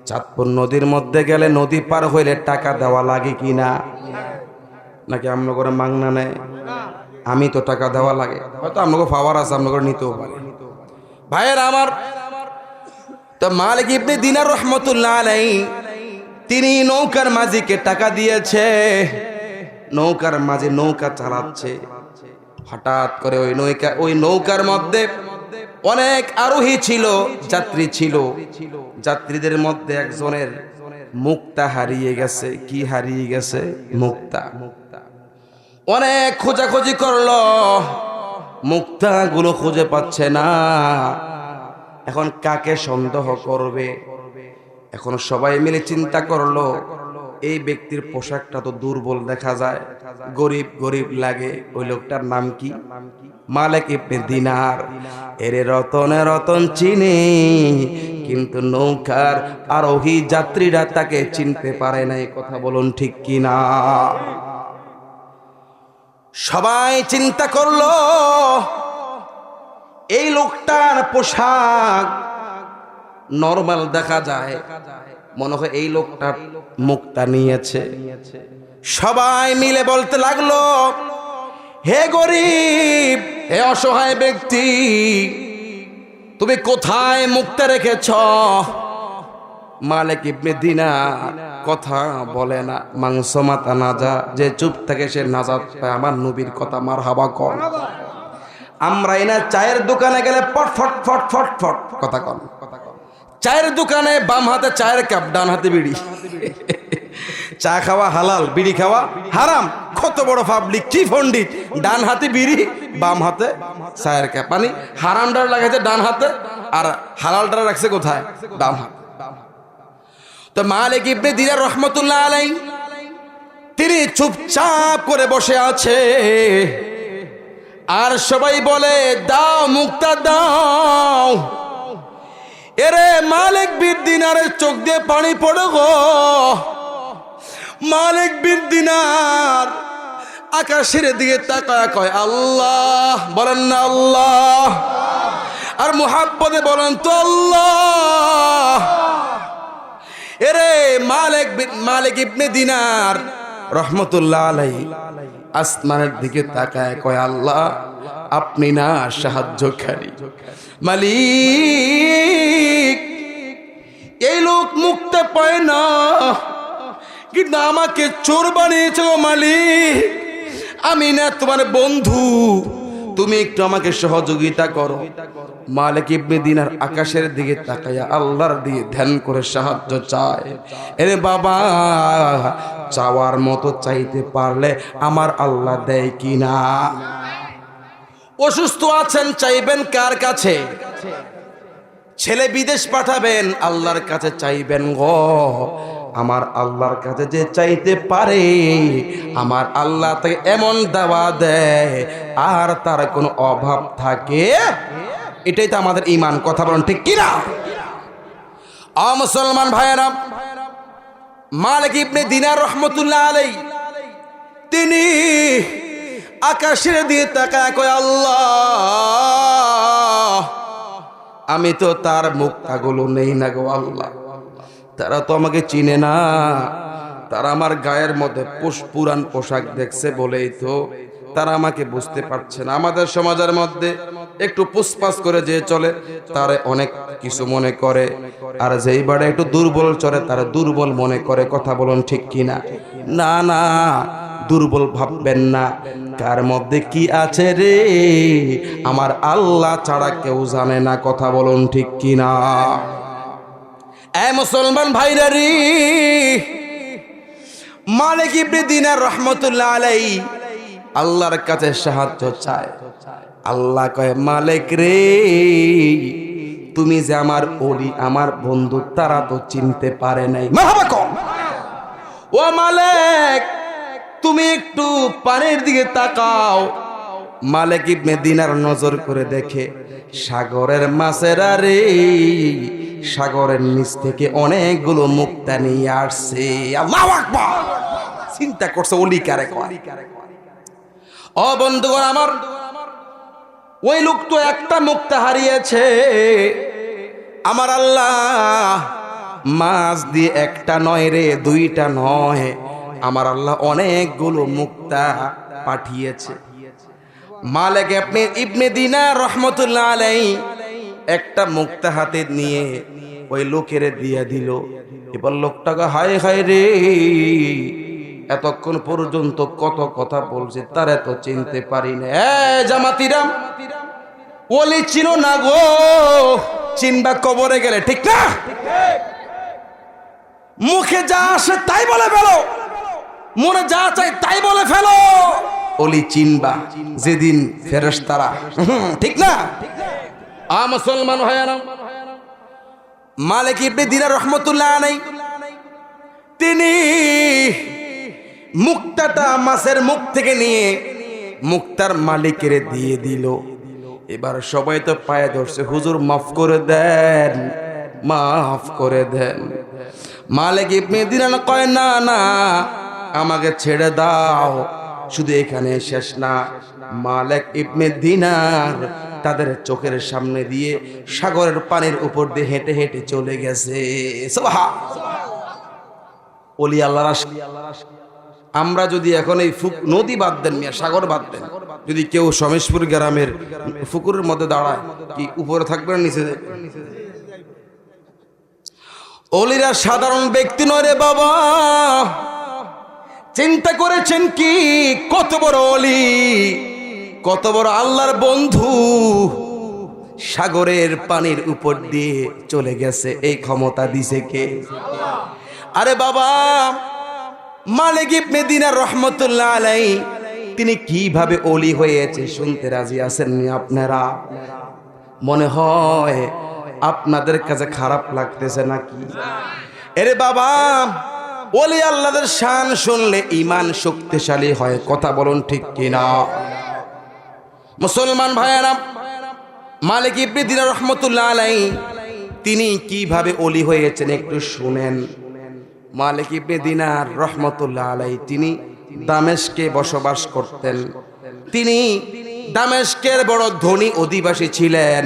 চাঁদপুর নদীর মধ্যে গেলে নদী পার হইলে টাকা দেওয়া লাগে কিনা? নাকি আমরা করে মাংনা নেয়? আমি তো টাকা দেওয়া লাগে, হয়তো আপনাকে পাওয়ার আছে, আপনাকে নিতেও পারে। ভাইয়ের আমার, তো মালিক ইবনে দিনার রহমতুল্লাহ আলাইহি তিনি নৌকার মাঝিকে টাকা দিয়েছে। নৌকার মাঝি নৌকা চালাচ্ছে। হঠাৎ করে ওই নৌকার মধ্যে অনেক আরোহী ছিল, যাত্রী ছিল। যাত্রীদের মধ্যে একজনের মুক্তা হারিয়ে গেছে। কি হারিয়ে গেছে? মুক্তা। অনেক খোঁজাখুঁজি করলো, মুক্তাগুলো খুঁজে পাচ্ছে না। এখন কাকে সন্দেহ করবে? এখন সবাই মিলে চিন্তা করলো, এই ব্যক্তির পোশাকটা তো দুর্বল দেখা যায়, গরিব গরিব লাগে। ওই লোকটার নাম কি? মালিক ইবনে দিনার। এরে রতনে রতন চিনে, কিন্তু নৌকার আরোহী যাত্রীরা তাকে চিনতে পারে নাই। কথা বলুন ঠিক কিনা? সবাই চিন্তা করলো, এই লোকটার পোশাক নরমাল দেখা যায়, মনে হয় এই লোকটা মুক্তা নিয়েছে। সবাই মিলে বলতে লাগলো, হে গরিব, হে অসহায় ব্যক্তি, তুমি কোথায় মুক্তা রেখেছ? মালিক ইবনে দিনার কথা বলে না। মাংস মাথা নাজা, যে চুপ থাকে সে নাজাত পায়। আমার নবীর কথা মারহাবা কর। আমরা এনা চায়ের দোকানে গেলে ফট ফট ফট ফট ফট কথা কন। চায়ের দোকানে বাম হাতে চায়ের কাপ, ডান হাতে বিড়ি। চা খাওয়া হালাল, বিড়ি খাওয়া হারাম। কত বড় পাবলিক, কি পণ্ডিত! ডান হাতে বিড়ি, বাম হাতে চায়ের কাপ। মানে হারামটার লাগাইছে ডান হাতে, আর হালালটা রাখছে কোথায়? ডান হাতে। তো মালিক ইবনে দিনার রহমতুল্লাহ আলাইহি তিনি চুপচাপ করে বসে আছে। আর সবাই বলে, দাও মুক্তা দাও। এরে মালিক বিন দিনারের চোখ দিয়ে পানি পড়ে গো। মালিক বিন দিনার আকাশের দিকে তাকায় কয়, আল্লাহ। বলেন না আল্লাহ? আর মুহাব্বতে বলেন তো আল্লাহ। এরে মালিক ইবনে দিনার রহমতুল্লাহ আলাইহি আসমানের দিকে তাকায় কয়, আল্লাহ আপনি না সাহায্যকারী? মালিক, এই লোক মুক্তা পায় না, কিন্তু আমাকে চোর বানিয়েছ মালিক। আমি না তোমার বন্ধু, তুমি একটু আমাকে সহযোগিতা করো। মালিক ইবনে দিনার আকাশের দিকে তাকায়া আল্লাহর দিকে ধ্যান করে সাহায্য চায়। এরে বাবা, চাওয়ার মতো চাইতে পারলে আমার আল্লাহ দেয় কিনা? অসুস্থ আছেন, চাইবেন কার কাছে? ছেলে বিদেশ পাঠাবেন, আল্লাহর কাছে চাইবেন গো। আমার আল্লাহর কাছে যে চাইতে পারে, আমার আল্লাহ তাকে এমন দাওয়া দেয় আর তার কোনো অভাব থাকে। এটাই তো আমাদের ঈমান। কথা বলেন ঠিক কিনা? মুসলমান ভাইয়েরা, মালিক ইবনে দিনার রহমতুল্লাহ আলাইহি তিনি আকাশের দিকে তাকায় কয়, আল্লাহ আমি তো তার মুক্তাগুলো নেই না গো আল্লাহ। তারা তো আমাকে চিনে না, তারা আমার গায়ের মধ্যে পুরান পোশাক দেখছে বলেই তো তারা আমাকে বুঝতে পারছে না। আমাদের সমাজের মধ্যে একটু পুসপাস করে যে চলে তারে অনেক কিছু মনে করে, আর যেই বাড়ে একটু দুর্বল চলে তারা দুর্বল মনে করে। কথা বলুন ঠিক কিনা? না না, দুর্বল ভাববেন না। কার মধ্যে কি আছে রে আমার আল্লাহ ছাড়া কেউ জানে না। কথা বলুন ঠিক কিনা? এ মুসলমান ভাইরা রে, মালিক ইবনে দিনার রহমতুল্লাহ আলাইহি আল্লাহর কাছে সাহায্য চায়। আল্লাহ কয়, মালিক রে, তুমি যে আমার ওলি, আমার বন্ধু, তারা তো চিনতে পারে নাই। মারহাবা কও। ও মালিক, তুমি একটু পানির দিকে তাকাও। মালিক ইবনে দিনার নজর করে দেখে সাগরের মাছেরা রে, সাগরের নিচ থেকে অনেকগুলো মুক্তা নিয়ে আসছে। আল্লাহু আকবার। চিন্তা করছে ওলি কারে কয়। ও বন্ধুগণ আমার, ওই লোক তো একটা মুক্তা হারিয়েছে। আমার আল্লাহ মাছ দিয়ে একটা নয় রে, দুইটা নয়, আমার আল্লাহ অনেকগুলো মুক্তা পাঠিয়েছে। মালিক ইবনে দিনার রহমতুল্লাহ আলাইহি একটা মুক্তা হাতে নিয়ে ওই লোকের দিয়ে দিল। এবার লোকটাকে হায় হায় রে, এতক্ষণ পর্যন্ত কত কথা বলছে, তারা তো চিনতে পারি না। জামাতিরা, ওলি চিনো না গো, চিনবা কবরে গেলে, ঠিক না? মুখে যা আসে তাই বলে ফেলো, মনে যা চাই তাই বলে ফেলো, ওলি চিনবা যেদিন ফেরেশতারা, ঠিক না? মুসলমান ভাইয়েরা, মালিক ইবনে দিনার রহমতুল্লাহ আলাইহি তিনি মুক্তাটা মাছের মুখ থেকে নিয়ে মুক্তার মালিকের দিয়ে দিল। এবার সবাই তো পায়ে ধরছে, হুজুর মাফ করে দেন, মাফ করে দেন। মালিক ইবনে দিনার কয়, না না, আমাকে ছেড়ে দাও। শুধু এখানে শেষ না, মালিক ইবনে দিনার তাদের চোখের সামনে দিয়ে সাগরের পানির উপর দিয়ে হেঁটে হেঁটে চলে গেছে। ওলি আল্লাহর। আমরা যদি এখন এই নদী বাদ দেন, সাগর বাদ দেন, যদি কেউ সমেশপুর গ্রামের পুকুরের মধ্যে দাঁড়ায়, কি উপরে থাকবে না নিচে? ওলিরা সাধারণ ব্যক্তি নয় রে বাবা। চিন্তা করেছেন কি, কত বড় ওলি, কত বড় আল্লাহর বন্ধু, সাগরের পানির উপর দিয়ে চলে গেছে। এই ক্ষমতা দিছে কে? আরে বাবা, মালিক ইবনে দিনার রহমতুল্লাহ আলাইহি তিনি কিভাবে ওলি হয়েছে শুনতে রাজি আছেন আপনারা? মনে হয় আপনাদের কাছে খারাপ লাগতেছে নাকি? এরে বাবা, ওলি আল্লাহদের শান শুনলে ঈমান শক্তিশালী হয়। কথা বলুন ঠিক কিনা? মুসলমান ভাইয়েরা, মালিক ইবনে দিনার রহমতুল্লাহ আলাইহি তিনি কিভাবে ওলি হয়েছেন একটু শুনেন। মালিক ইবনে দিনার রহমতুল্লাহ আলাইহি তিনি দামেস্কে বসবাস করতেন। তিনি দামেস্কের বড় ধনী অধিবাসী ছিলেন।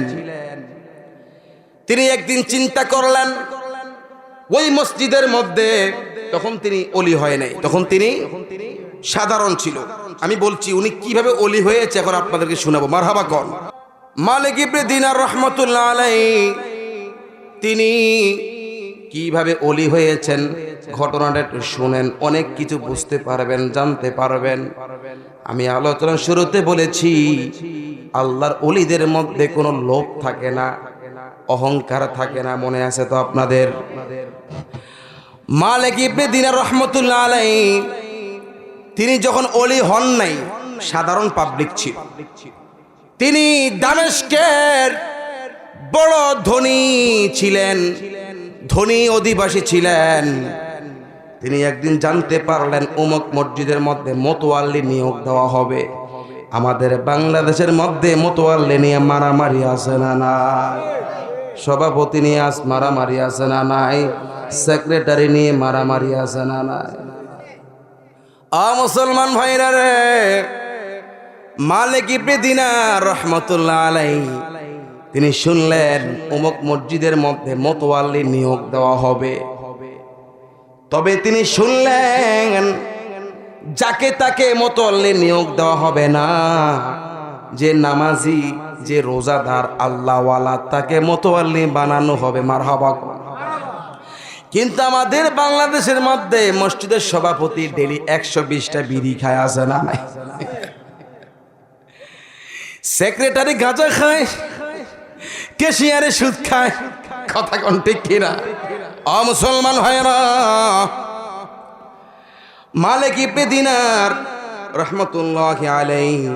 তিনি একদিন চিন্তা করলেন, ওই মসজিদের মধ্যে, তখন তিনি ওলি হয় নাই, তখন তিনি সাধারণ ছিল। আমি বলছি উনি কিভাবে ওলি হয়েছে এখন আপনাদেরকে শোনাবো। মারহাবা কর। মালিক ইবনে দিনার রহমতুল্লাহ আলাইহি তিনি কিভাবে ওলি হয়েছেন ঘটনাটা একটু শুনেন, অনেক কিছু বুঝতে পারবেন, জানতে পারবেন। আমি আলোচনার শুরুতে বলেছি, আল্লাহর ওলিদের মধ্যে কোনো লোভ থাকে না, অহংকার থাকে না। মনে আছে তো আপনাদের? মালিক ইবনে দিনার রহমতুল্লাহ আলাইহি তিনি যখন ওলি হন নাই, সাধারণ পাবলিক ছিল। তিনি দামেস্কের বড় ধনী ছিলেন, ধনী অধিবাসী ছিলেন। তিনি একদিন জানতে পারলেন অমুক মসজিদের মধ্যে মোতওয়াল্লি নিয়োগ দেওয়া হবে। আমাদের বাংলাদেশের মধ্যে মোতওয়াল্লি নিয়ে মারামারি আছে না নাই? সভাপতি নিয়ে আজ মারামারি আছে না নাই? সেক্রেটারি নিয়ে মারামারি আছে না নাই? মুসলমান ভাইরা রে, মালিক ইবনে দিনার রহমতুল্লাহ আলাইহি তিনি শুনলেন অমুক মসজিদের মধ্যে মোতওয়াল্লি নিয়োগ দেওয়া হবে। তবে তিনি শুনলেন যাকে তাকে মোতওয়াল্লি নিয়োগ দেওয়া হবে না, যে নামাজি, যে রোজাদার, আল্লাহওয়ালা, তাকে মোতওয়াল্লি বানানো হবে। মারহাবা। কিন্তু আমাদের বাংলাদেশের মধ্যে মসজিদের সভাপতি ডেলি 120টা বিড়ি খায়, আছে না? সেক্রেটারি গাঁজা খায়, ক্যাশিয়ারে সুদ খায়। কথা কোন ঠিক কিনা? মুসলমান হয় না। মালিক ইবনে দিনার রহমতুল্লাহি আলাইহি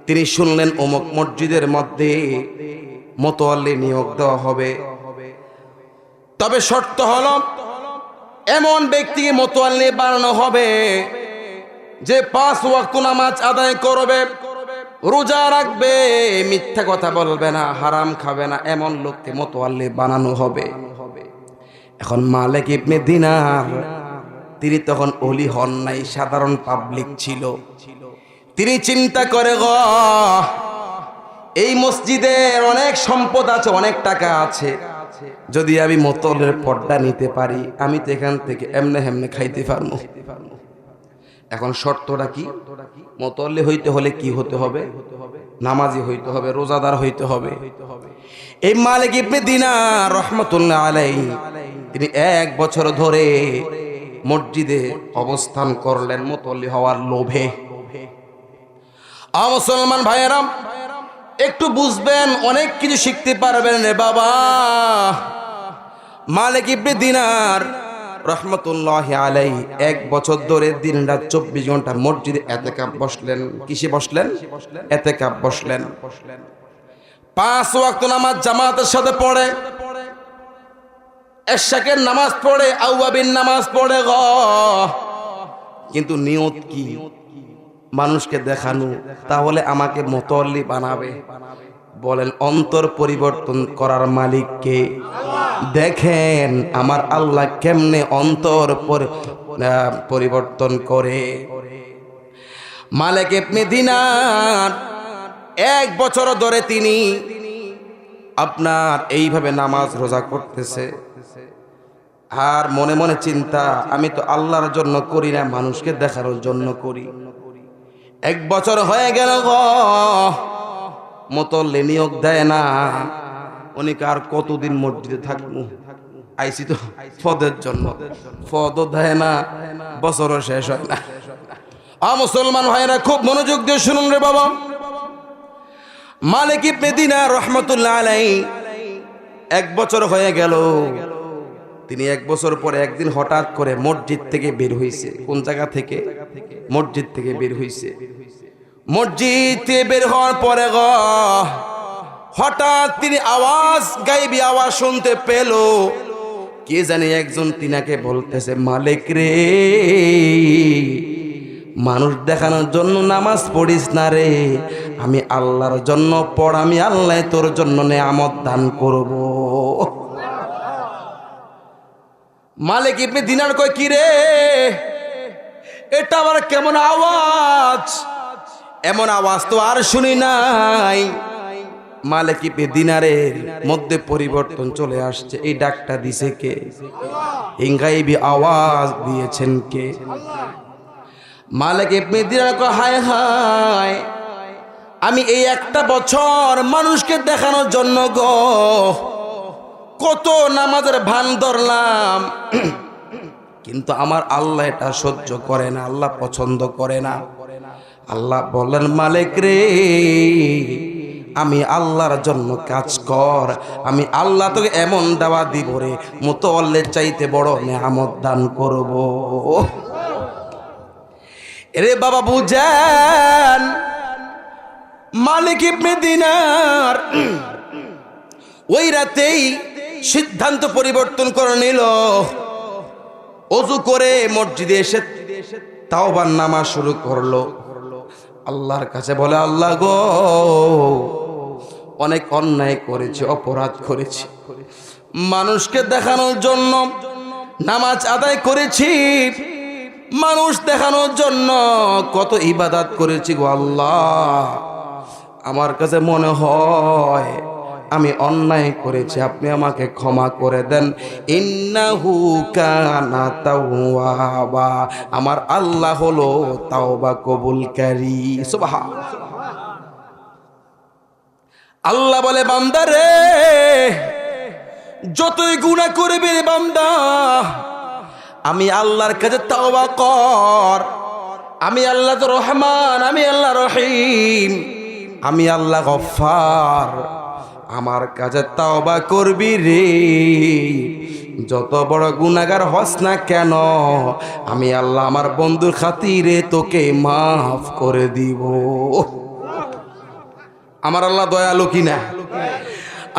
তিনি শুনলেন অমুক মসজিদের মধ্যে মুতাওয়াল্লি নিয়োগ দেওয়া হবে, তবে শর্ত হলো এমন ব্যক্তিকে মুতাওয়াল্লি বানানো হবে যে 5 ওয়াক্ত নামাজ আদায় করবে, রোজা রাখবে, মিথ্যা কথা বলবে না, হারাম খাবে না, এমন লোককে মুতাওয়াল্লি বানানো হবে। এখন মালিক ইবনে দিনার তিনি তখন ওলি হন নাই, সাধারণ পাবলিক ছিল। তিনি চিন্তা করে, এই মসজিদের অনেক সম্পদ আছে, অনেক টাকা আছে, যদি আমি মুতাওয়াল্লির পর্দা নিতে পারি আমি তো এখান থেকে এমনে হেমনে খাইতে পারবো। এখন শর্তটা কি? মুতাওয়াল্লি হইতে হলে কি হতে হবে? নামাজি হইতে হবে, রোজাদার হইতে হবে। এই মালিক ইবনে দিনার রাহমাতুল্লাহ আলাইহি তিনি 1 বছর ধরে মসজিদে অবস্থান করলেন মুতাওয়াল্লি হওয়ার লোভে। মুসলমান ভাইয়েরা একটু বুঝবেন, অনেক কিছু শিখতে পারবেন রে বাবা। মালিক ইবনে দিনার রহমতুল্লাহি আলাইহি 1 বছর ধরে দিনরাত 24 ঘন্টা মসজিদে এতেকাফ বসলেন। কিসে বসলেন? এতেকাফ বসলেন। 5 ওয়াক্ত নামাজ জামাতের সাথে পড়ে, এশাকের নামাজ পড়ে, আওয়াবিন নামাজ পড়ে কিন্তু নিয়ত কি? মানুষকে দেখানো। তাহলে আমাকে মুতাওয়াল্লি বানাবে। বলেন অন্তর পরিবর্তন করার মালিক কে? দেখেন আমার আল্লাহ কেমনে অন্তর পরিবর্তন করে। মালিক ইবনে দিনার 1 বছর ধরে তিনি আপনার এইভাবে নামাজ রোজা করতেছে, আর মনে মনে চিন্তা, আমি তো আল্লাহর জন্য করি না, মানুষকে দেখানোর জন্য করি। 1 বছর হয়ে গেল মুতাওয়াল্লি নিয়োগ দেয় না। উনি আর কতদিন মসজিদে থাকবো? আইসি তো পদের জন্য, পদও দেয় না, বছরও শেষ হয় না। মুসলমান ভাইরা খুব মনোযোগ দিয়ে শুনুন রে বাবা। মালিক ইবনে দিনার রাহমাতুল্লাহ আলাইহি 1 বছর হয়ে গেল। তিনি 1 বছর পরে একদিন হঠাৎ করে মসজিদ থেকে বের হইছে। কোন জায়গা থেকে? মসজিদ থেকে বের হইছে। মসজিদ থেকে বের হওয়ার পরে হঠাৎ তিনি আওয়াজ, গায়েবী আওয়াজ শুনতে পেল। কে জানি একজন তিনাকে বলতেছে, মালিক রে, মানুষ দেখানোর জন্য নামাজ পড়িস না রে, আমি আল্লাহর জন্য পড়, আমি আল্লাহ তোর জন্য নেয়ামত দান করব। মালিক ইবনে দিনার কয়, কি রে, এটা আবার কেমন আওয়াজ? এমন আওয়াজ তো আর শুনি নাই। মালিক ইবনে দিনারের মধ্যে পরিবর্তন চলে আসছে। এই ডাকটা দিছে কে? এই গায়েবী আওয়াজ দিয়েছেন কে? মালিক ইবনে দিনার কয়, হায় হায়, আমি এই 1টা বছর মানুষকে দেখানোর জন্য কত নামাজের ভান ধরলাম, কিন্তু আমার আল্লাহ এটা সহ্য করে না, আল্লাহ পছন্দ করে না। আল্লাহ বলেন, মালিক রে, আমি আল্লাহর জন্য কাজ কর, আমি আল্লাহ তোকে এমন দাওয়া দিব রে, মুতাওয়াল্লির চাইতে বড় নেয়ামত দান করব। এরে বাবা বুঝেন, মালিক ইবনে দিনার ওই রাতেই সিদ্ধান্ত পরিবর্তন করে নিল। ওযু করে মসজিদে এসে তাওবার নামাজ শুরু করলো। আল্লাহর কাছে বলে, আল্লাহ গো, অনেক অন্যায় করেছি, অপরাধ করেছি, মানুষকে দেখানোর জন্য নামাজ আদায় করেছি, মানুষ দেখানোর জন্য কত ইবাদত করেছি গো আল্লাহ। আমার কাছে মনে হয় আমি অন্যায় করেছি, আপনি আমাকে ক্ষমা করে দেন। ইন্নাহু কানা তাওয়াবা, আমার আল্লাহ হলো তাওবা কবুলকারী। সুবহানাল্লাহ। আল্লাহ বলে, বান্দা রে, যতই গুনাহ করবি রে বান্দা, আমি আল্লাহর কাছে তওবা কর। আমি আল্লাহ তো রহমান, আমি আল্লাহ রহিম, আমি আল্লাহ গফফার। আমার কাছে তওবা করবি রে, যত বড় গুনাহগার হস না কেন, আমি আল্লাহ আমার বন্ধুর খাতিরে তোকে মাফ করে দিব। আমার আল্লাহ দয়ালু কিনা?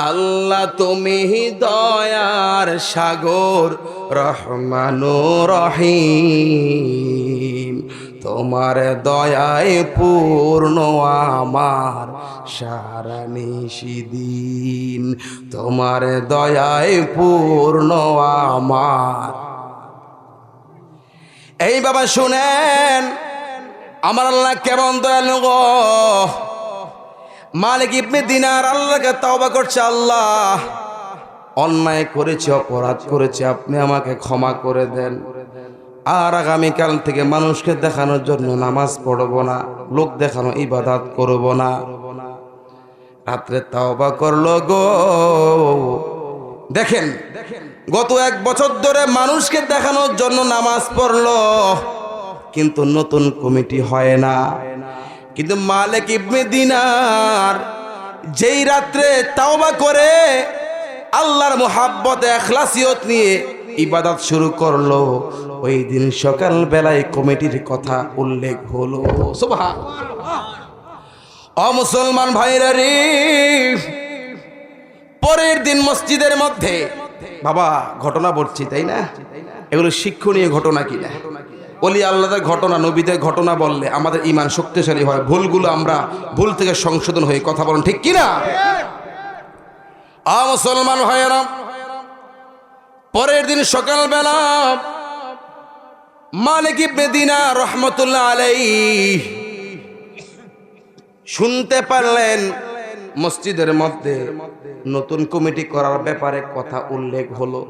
আল্লাহ তুমি দয়ার সাগর, রহমানুর রহিম। তোমার দয়ায় পূর্ণ আমার সারা নিশিদিন, তোমার দয়ায় পূর্ণ আমার। এই বাবা শুনেন, আমার আল্লাহ কেমন দয়ালু গো। মালিক ইবনে দিনার আল্লাহকে তওবা করছে, আল্লাহ অন্যায় করেছি, অপরাধ করেছি, আপনি আমাকে ক্ষমা করে দেন। আর আগামীকাল থেকে মানুষকে দেখানোর জন্য নামাজ পড়বো না, লোক দেখানো ইবাদত করব না। রাত্রে তওবা করলো গো। দেখেন, গত 1 বছর ধরে মানুষকে দেখানোর জন্য নামাজ পড়লো, কিন্তু নতুন কমিটি হয় না। কিন্তু মালিক ইবনে দিনার যেই রাত্রে তাওবা করে আল্লাহর মুহাব্বত ইখলাসিয়ত নিয়ে ইবাদত শুরু করলো, ওই দিন সকাল বেলায় কমিটির কথা উল্লেখ হলো। সুবহানাল্লাহ। ও মুসলমান ভাইরা রে, পরের দিন মসজিদের মধ্যে, বাবা ঘটনা বলছি তাই না, এগুলো শিক্ষণীয় ঘটনা কিনা? ওলি আল্লাহদের ঘটনা, নবীদের ঘটনা বললে আমাদের ঈমান শক্তিশালী হয়, ভুলগুলো আমরা ভুল থেকে সংশোধন হয়ে কথা বলেন, ঠিক কিনা? মুসলমান ভাইয়েরা, পরের দিন সকালবেলা মালিক ইবনে দিনার রহমতুল্লাহ আলাইহি শুনতে পারলেন মসজিদের মধ্যে নতুন কমিটি করার ব্যাপারে কথা উল্লেখ হলো।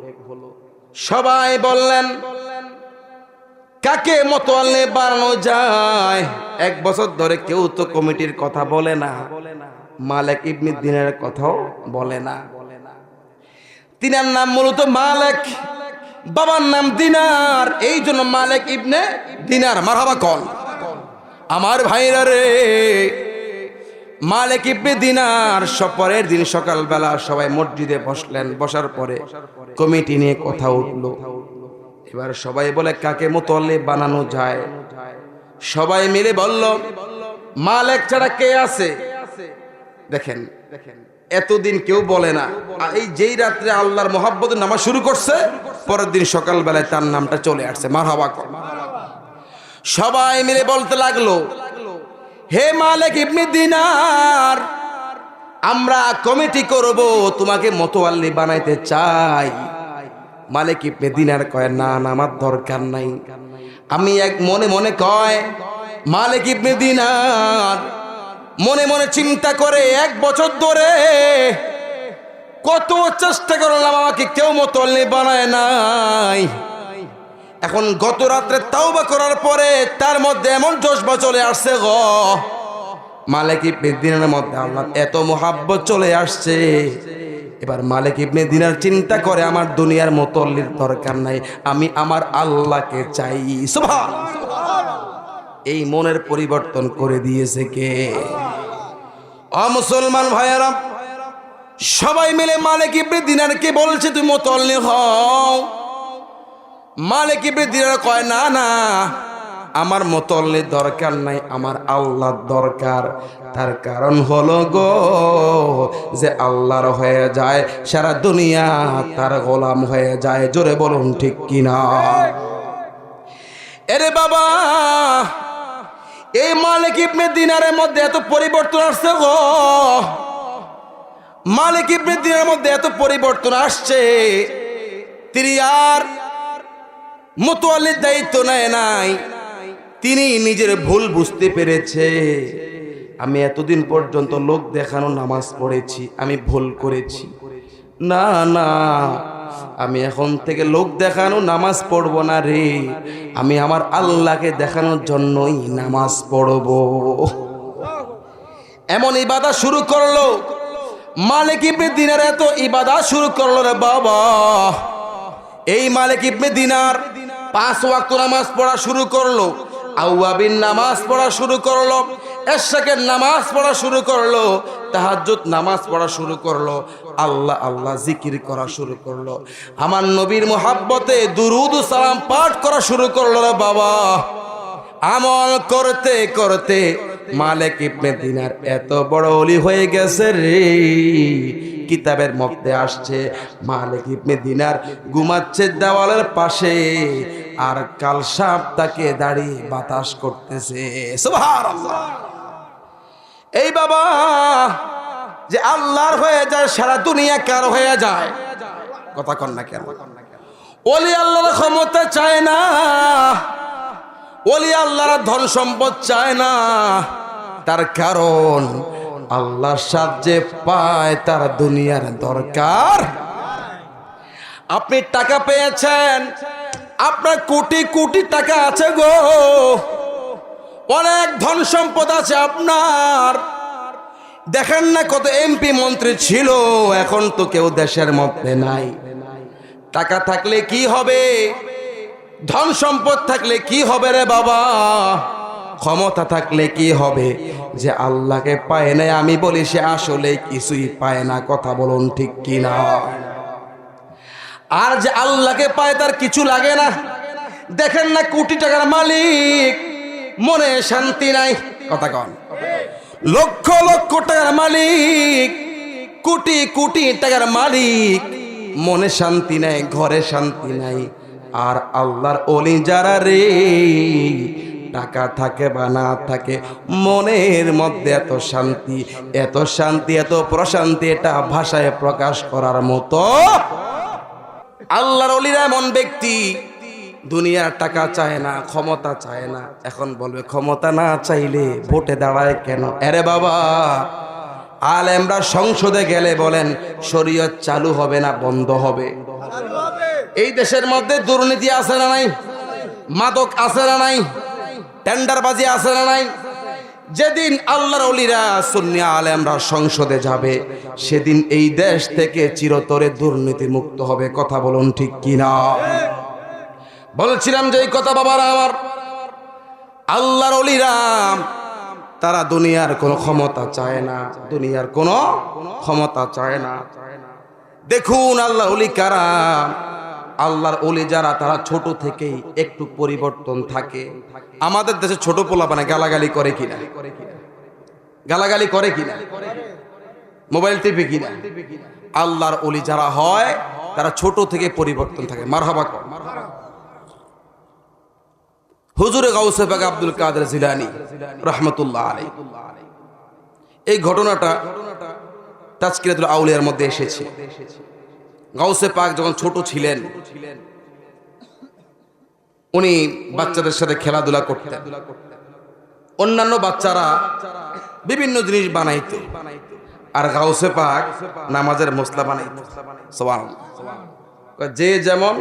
সবাই বললেন কাকে মোতাল্লি বানানো যায়? 1 বছর ধরে কেউ তো কমিটির কথা বলে না, মালিক ইবনে দিনারের কথাও বলে না। তিনার নাম মূলত মালিক, বাবার নাম দিনার, এই জন্য মালিক ইবনে দিনার। মারহাবা কোন আমার ভাইরা রে। মালিক ইবনে দিনার পরের দিন সকালবেলা সবাই মসজিদে বসলেন। বসার পরে কমিটি নিয়ে কথা উঠলো। এবার সবাই বলে কাকে মুতাল্লি বানানো যায়? সবাই মিলে বলল মালিক ছাড়া কে আছে? দেখেন, এতদিন কেউ বলে না, এই যেই রাত্রে আল্লাহর মুহাব্বতে নামাজ শুরু করছে, পরের দিন সকালবেলায় তার নামটা চলে আসছে। মারহাবা। সবাই মিলে বলতে লাগলো, হে মালিক ইবনে দিনার, আমরা কমিটি করব, তোমাকে মুতাল্লি বানাইতে চাই। মালিক ইবনে দিনার কয়, না না, আমার দরকার নাই। আমি এক মনে মনে কয়, মালিক ইবনে দিনার মনে মনে চিন্তা করে 1 বছর ধরে কত চেষ্টা করলাম, আমাকে কেউ মুতাল্লি বানায় নাই। এখন গত রাত্রে তাওবা করার পরে তার মধ্যে এমন জজবা চলে আসছে গো, মালিক ইবনে দিনারের মধ্যে আল্লাহ এত মুহাব্বত চলে আসছে। এবার মালিক ইবনে দিনার চিন্তা করে, আমার দুনিয়ার মুতাল্লির দরকার নাই, আমি আমার আল্লাহকে চাই। সুবহানাল্লাহ। এই মনের পরিবর্তন করে দিয়েছে কে? মুসলমান ভাইয়েরা, সবাই মিলে মালিক ইবনে দিনারকে বলছে তুই মুতাল্লি হও। মালিক ইবনে দিনার কয়, না না, আমার মুতাল্লির দরকার নাই, আমার আল্লাহর দরকার। তার কারণ হলো গো, যে আল্লাহর হয়ে যায় সারা দুনিয়া তার গোলাম হয়ে যায়। জোরে বলুন ঠিক কিনা? এরে বাবা, এই মালিক ইবনে দিনারের মধ্যে এত পরিবর্তন আসছে গো, মালিক ইবনে দিনারের মধ্যে এত পরিবর্তন আসছে, তিনি আর মুতাল্লির দায়িত্ব নেয় নাই। তিনি নিজের ভুল বুঝতে পেরেছে। আমি এতদিন পর্যন্ত লোক দেখানো নামাজ পড়েছি, আমি ভুল করেছি। না না, আমি এখন থেকে লোক দেখানো নামাজ পড়ব না রে, আমি আমার আল্লাহকে দেখানোর জন্যই নামাজ পড়ব। এমন ইবাদত শুরু করলো। মালিক ইবনে দিনার এত ইবাদত শুরু করলো রে বাবা। এই মালিক ইবনে দিনার 5 ওয়াক্ত নামাজ পড়া শুরু করলো, আওয়াবিন নামাজ পড়া শুরু করলো, এশরাকের নামাজ পড়া শুরু করলো, তাহাজ্জুদ নামাজ পড়া শুরু করলো, আল্লাহ আল্লাহ জিকির করা শুরু করলো, আমার নবীর মুহাব্বতে দুরুদ ও সালাম পাঠ করা শুরু করলো রে বাবা। আমল করতে করতে মালিক ইবনে দিনার এত বড় ওলি হয়ে গেছে রে, কিতাবের মধ্যে আসছে মালিক ইবনে দিনার ঘুমাচ্ছে দেওয়ালের পাশে, আর কাল সাপ তাকে দাঁড়িয়ে বাতাস করতেছে। সুবহানাল্লাহ। এই বাবা যে আল্লাহর হয়ে যায়, সারা দুনিয়া কার হয়ে যায়? কথা কন না কেন? ওলি আল্লাহর ক্ষমতা চায় না, ওলি আল্লাহর ধন সম্পদ চায় না, তার কারণ আল্লাহর সাহায্যে পায় তার দুনিয়ার দরকার। আপনি টাকা পেয়েছেন, আপনার কোটি কোটি টাকা আছে গো, অনেক ধন সম্পদ আছে আপনার, দেখেন না কত এমপি মন্ত্রী ছিল, এখন তো কেউ দেশের মধ্যে নাই। টাকা থাকলে কি হবে, ধন সম্পদ থাকলে কি হবে রে বাবা, ক্ষমতা থাকলে কি হবে? যে আল্লাহকে পায় না, আমি বলি সে আসলে কিছুই পায় না। কথা বলুন ঠিক কিনা? আর যে আল্লাহকে পায় তার কিছু লাগে না। দেখেন না কোটি টাকার মালিক, মনে শান্তি নাই। কথা কন। লক্ষ লক্ষ টাকার মালিক, কোটি কোটি টাকার মালিক, মনে শান্তি নাই, ঘরে শান্তি নাই। আর আল্লাহর ওলি যারা রে, টাকা থাকে বা না থাকে, মনের মধ্যে এত শান্তি, এত শান্তি, এত প্রশান্তি, এটা ভাষায় প্রকাশ করার মতো। আল্লাহর ওলিরা এমন ব্যক্তি, দুনিয়ার টাকা চায় না, ক্ষমতা চায় না। এখন বলবে ক্ষমতা না চাইলে ভোটে দাঁড়ায় কেন? আরে বাবা, আলেমরা সংসদে গেলে বলেন শরীয়ত চালু হবে না বন্ধ হবে? এই দেশের মধ্যে দুর্নীতি আছে না নাই? মাদক আছে না নাই? টেন্ডারবাজি আছে না নাই? যেদিন আল্লাহর ওলিরা সুন্নি আলেমরা সংসদে যাবে, সেদিন এই দেশ থেকে চিরতরে দুর্নীতি মুক্ত হবে। কথা বলুন ঠিক কিনা? বলছিলাম যে এই কথা বাবারা আমার, আল্লাহর ওলিরা তারা দুনিয়ার কোনো ক্ষমতা চায় না, দুনিয়ার কোনো ক্ষমতা চায় না। দেখুন আল্লাহর ওলি কারা, আল্লাহর ওলি যারা, তারা ছোট থেকেই একটু পরিবর্তন থাকে। আমাদের দেশে ছোট পোলাপানে গালাগালি করে কিনা? গালাগালি করে কিনা? মোবাইল টিপে কিনা? আল্লাহর ওলি যারা হয় তারা ছোট থেকে পরিবর্তন থাকে। মারহাবা কর। হুজুরে গাউসে পাক আব্দুল কাদের জিলানী রাহমাতুল্লাহ আলাইহি, এই ঘটনাটা তাজকিরাতুল আউলিয়ার মধ্যে এসেছে। গাউসে পাক যখন ছোট ছিলেন, উনি বাচ্চাদের সাথে খেলাধুলা করতেন। অন্যান্য বাচ্চারা বিভিন্ন জিনিস বানাইতো, আর গাউসে পাক নামাজের মসলা বানাইতো। সুবহানাল্লাহ। যে যেমন,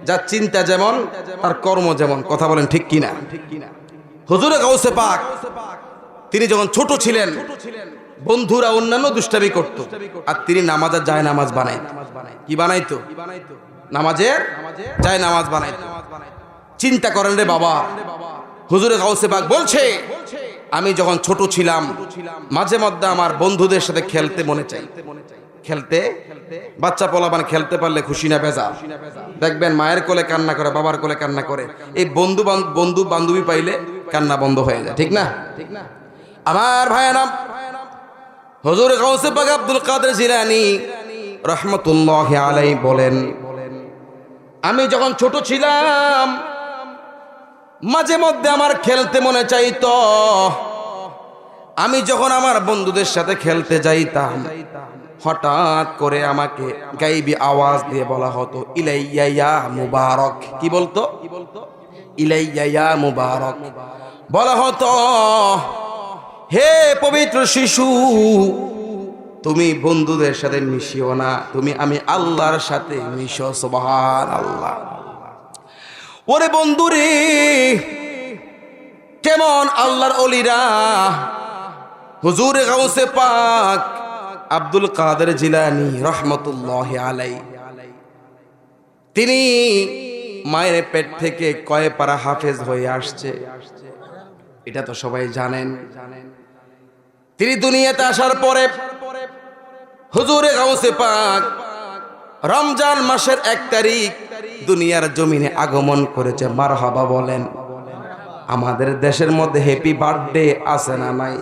যার চিন্তা যেমন, তার কর্ম যেমন। কথা বলেন ঠিক কিনা? হুজুরে গাউসে পাক তিনি যখন ছোট ছিলেন, বন্ধুরা অন্যান্য দুষ্টামি করত, আর তিনি নামাজের যায় নামাজ বানাইতো। কি বানাইতো? নামাজের যায় নামাজ বানাইতো। চিন্তা করেন রে বাবা, হুজুরে গাউসে পাক বলছে, আমি যখন ছোট ছিলাম মাঝে মধ্যে আমার বন্ধুদের সাথে খেলতে মনে চাই। খেলতে, বাচ্চা পোলাপান খেলতে পারলে খুশি না বেজার? দেখবেন মায়ের কোলে কান্না করে, বাবার কোলে কান্না করে, এই বন্ধু বান্ধবী পাইলে কান্না বন্ধ হয়ে যায়। ঠিক না? আমার ভাইয়েরা, হুজুর গাউসে পাক আব্দুল কাদের জিলানী রাহমাতুল্লাহি আলাইহি বলেন, আমি যখন ছোট ছিলাম মাঝে মধ্যে আমার খেলতে মনে চাইতো। আমি যখন আমার বন্ধুদের সাথে খেলতে যাইতাম, হঠাৎ করে আমাকে গাইবি আওয়াজ দিয়ে বলা হতো, ইলাইয়া ইয়া মুবারক। কি বলতো? ইলাইয়া ইয়া মুবারক। বলা হতো, হে পবিত্র শিশু, তুমি বন্ধুদের সাথে মিশিও না, আমি আল্লাহর সাথে মিশো। সুবহানাল্লাহ। ওরে বন্ধুরে, কেমন আল্লাহর ওলিরা, হুজুরে গাউসে পাক আব্দুল কাদের জিলানী রহমতুল্লাহি আলাইহি, তিনি মায়ের পেট থেকে কয় পারা হাফেজ হয়ে আসছে এটা তো সবাই জানেন। তিনি দুনিয়াতে আসার পরে হুজুরে গাউসে পাক রমজান মাসের 1 তারিখ দুনিয়ার জমিনে আগমন করেছে। মারহাবা বলেন। আমাদের দেশের মধ্যে হ্যাপি বার্থডে আছে না নাই?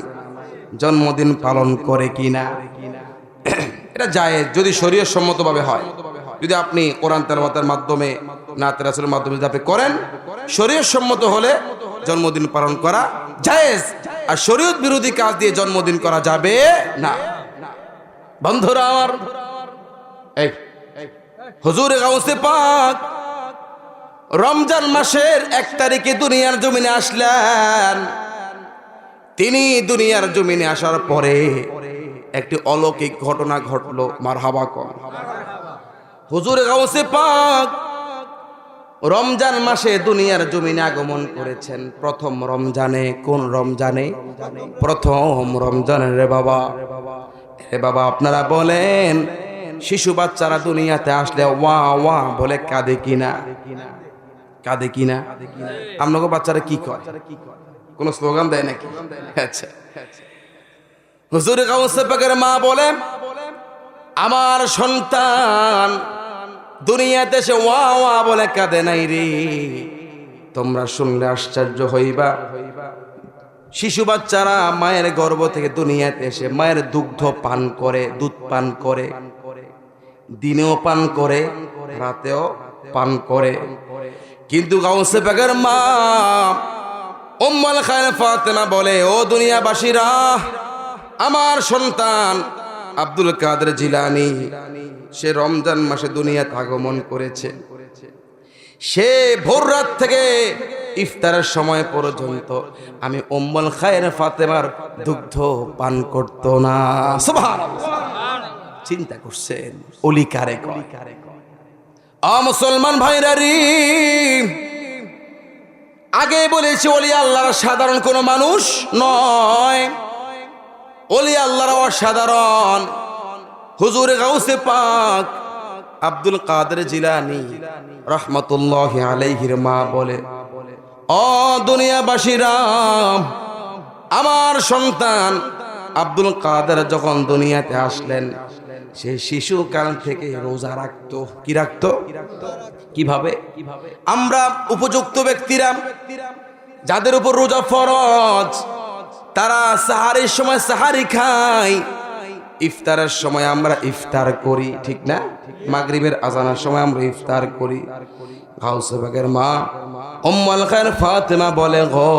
জন্মদিন পালন করে কিনা? এটা জায়েজ যদি শরীয়ত সম্মতভাবে হয়। যদি আপনি কোরআন তেলাওয়াতের মাধ্যমে, নাত রাসূলের মাধ্যমে যদি আপনি করেন, শরীয়ত সম্মত হলে জন্মদিন পালন করা জায়েজ। আর শরীয়ত বিরোধী কাজ দিয়ে জন্মদিন করা যাবে না। বন্ধুরা আমার, এই হুজুর গাউসে পাক রমজান মাসের 1 তারিখে দুনিয়ার জমিনে আসলেন। তিনি দুনিয়ার জমিনে আসার পরে একটি অলৌকিক ঘটনা ঘটলো। মারহাবা কর। হুজুর গাউসে পাক রমজান মাসে দুনিয়ার জমিনে আগমন করেছেন। প্রথম রমজানে। কোন রমজানে? প্রথম রমজানে। রে বাবা, রে বাবা, আপনারা বলেন শিশু বাচ্চারা দুনিয়াতে আসলে ওয়া ওয়া বলে কাঁদে কিনা? কাঁদে কিনা? আপনাকে বাচ্চারা কি কয়? কোন স্লোগান দেয় নাকি? আচ্ছা, হুজুর গাউসে পাকের মা বলে, আমার সন্তান দুনিয়াতে এসে ওয়া ওয়া বলে কাঁদে নাই রে। তোমরা শুনলে আশ্চর্য হইবা। শিশু বাচ্চারা মায়ের গর্ভ থেকে দুনিয়াতে এসে মায়ের দুগ্ধ পান করে, দুধ পান করে, দিনেও পান করে, রাতেও পান করে। কিন্তু গাউসে পাকের মা উম্মুল খায়র ফাতেমা বলে, ও দুনিয়াবাসীরা, আমার সন্তান আব্দুল কাদের জিলানী সে রমজান মাসে দুনিয়াতে আগমন করেছে। সে ভোর রাত থেকে ইফতারের সময় পর্যন্ত আমি উম্মুল খায়র ফাতেমার দুগ্ধ পান করত না। সুবহানাল্লাহ। চিন্তা করছেন ওলি কারে কয়? মুসলমান ভাইরা রে, আগে বলেছি ওলি আল্লাহর সাধারণ কোনো মানুষ নয়। ওলি আল্লাহর অসাধারণ। হুজুর গাউসে পাক আব্দুল কাদের জিলানী রহমতুল্লাহি আলাইহির মা বলে, ও দুনিয়াবাসীরা, আমার সন্তান আব্দুল কাদের যখন দুনিয়াতে আসলেন, সে শিশুকাল থেকে রোজা রাখতো। কি রাখতো? কিভাবে? আমরা উপযুক্ত ব্যক্তিরা যাদের উপর রোজা ফরজ, তারা সাহারির সময় সাহারি খায়, ইফতারের সময় আমরা ইফতার করি, ঠিক না? মাগরিবের আজানের সময় আমরা ইফতার করি। গাউসে পাকের মা উম্মুল খায়র ফাতেমা বলে, গো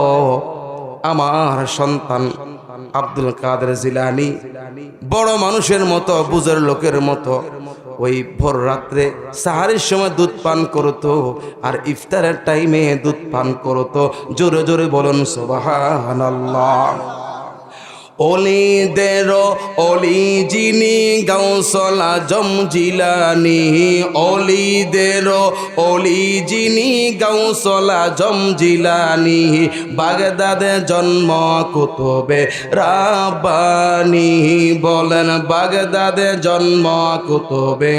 আমার সন্তান আব্দুল কাদের জিলানী বড় মানুষের মতো, বুজুর্গ লোকের মতো ওই ভোর রাত্রে সাহারির সময় দুধ পান করতো আর ইফতারের টাইমে দুধ পান করতো। জোরে জোরে বলুন সুবহানাল্লাহ। ওলিদের ওলি যিনি গাউসুল আজম জিলানী, ওলিদের ওলি যিনি গাউসুল আজম জিলানী, বাগদাদে জন্ম কুতুবে রাব্বানী। বলেন বাগদাদে জন্ম কুতুবে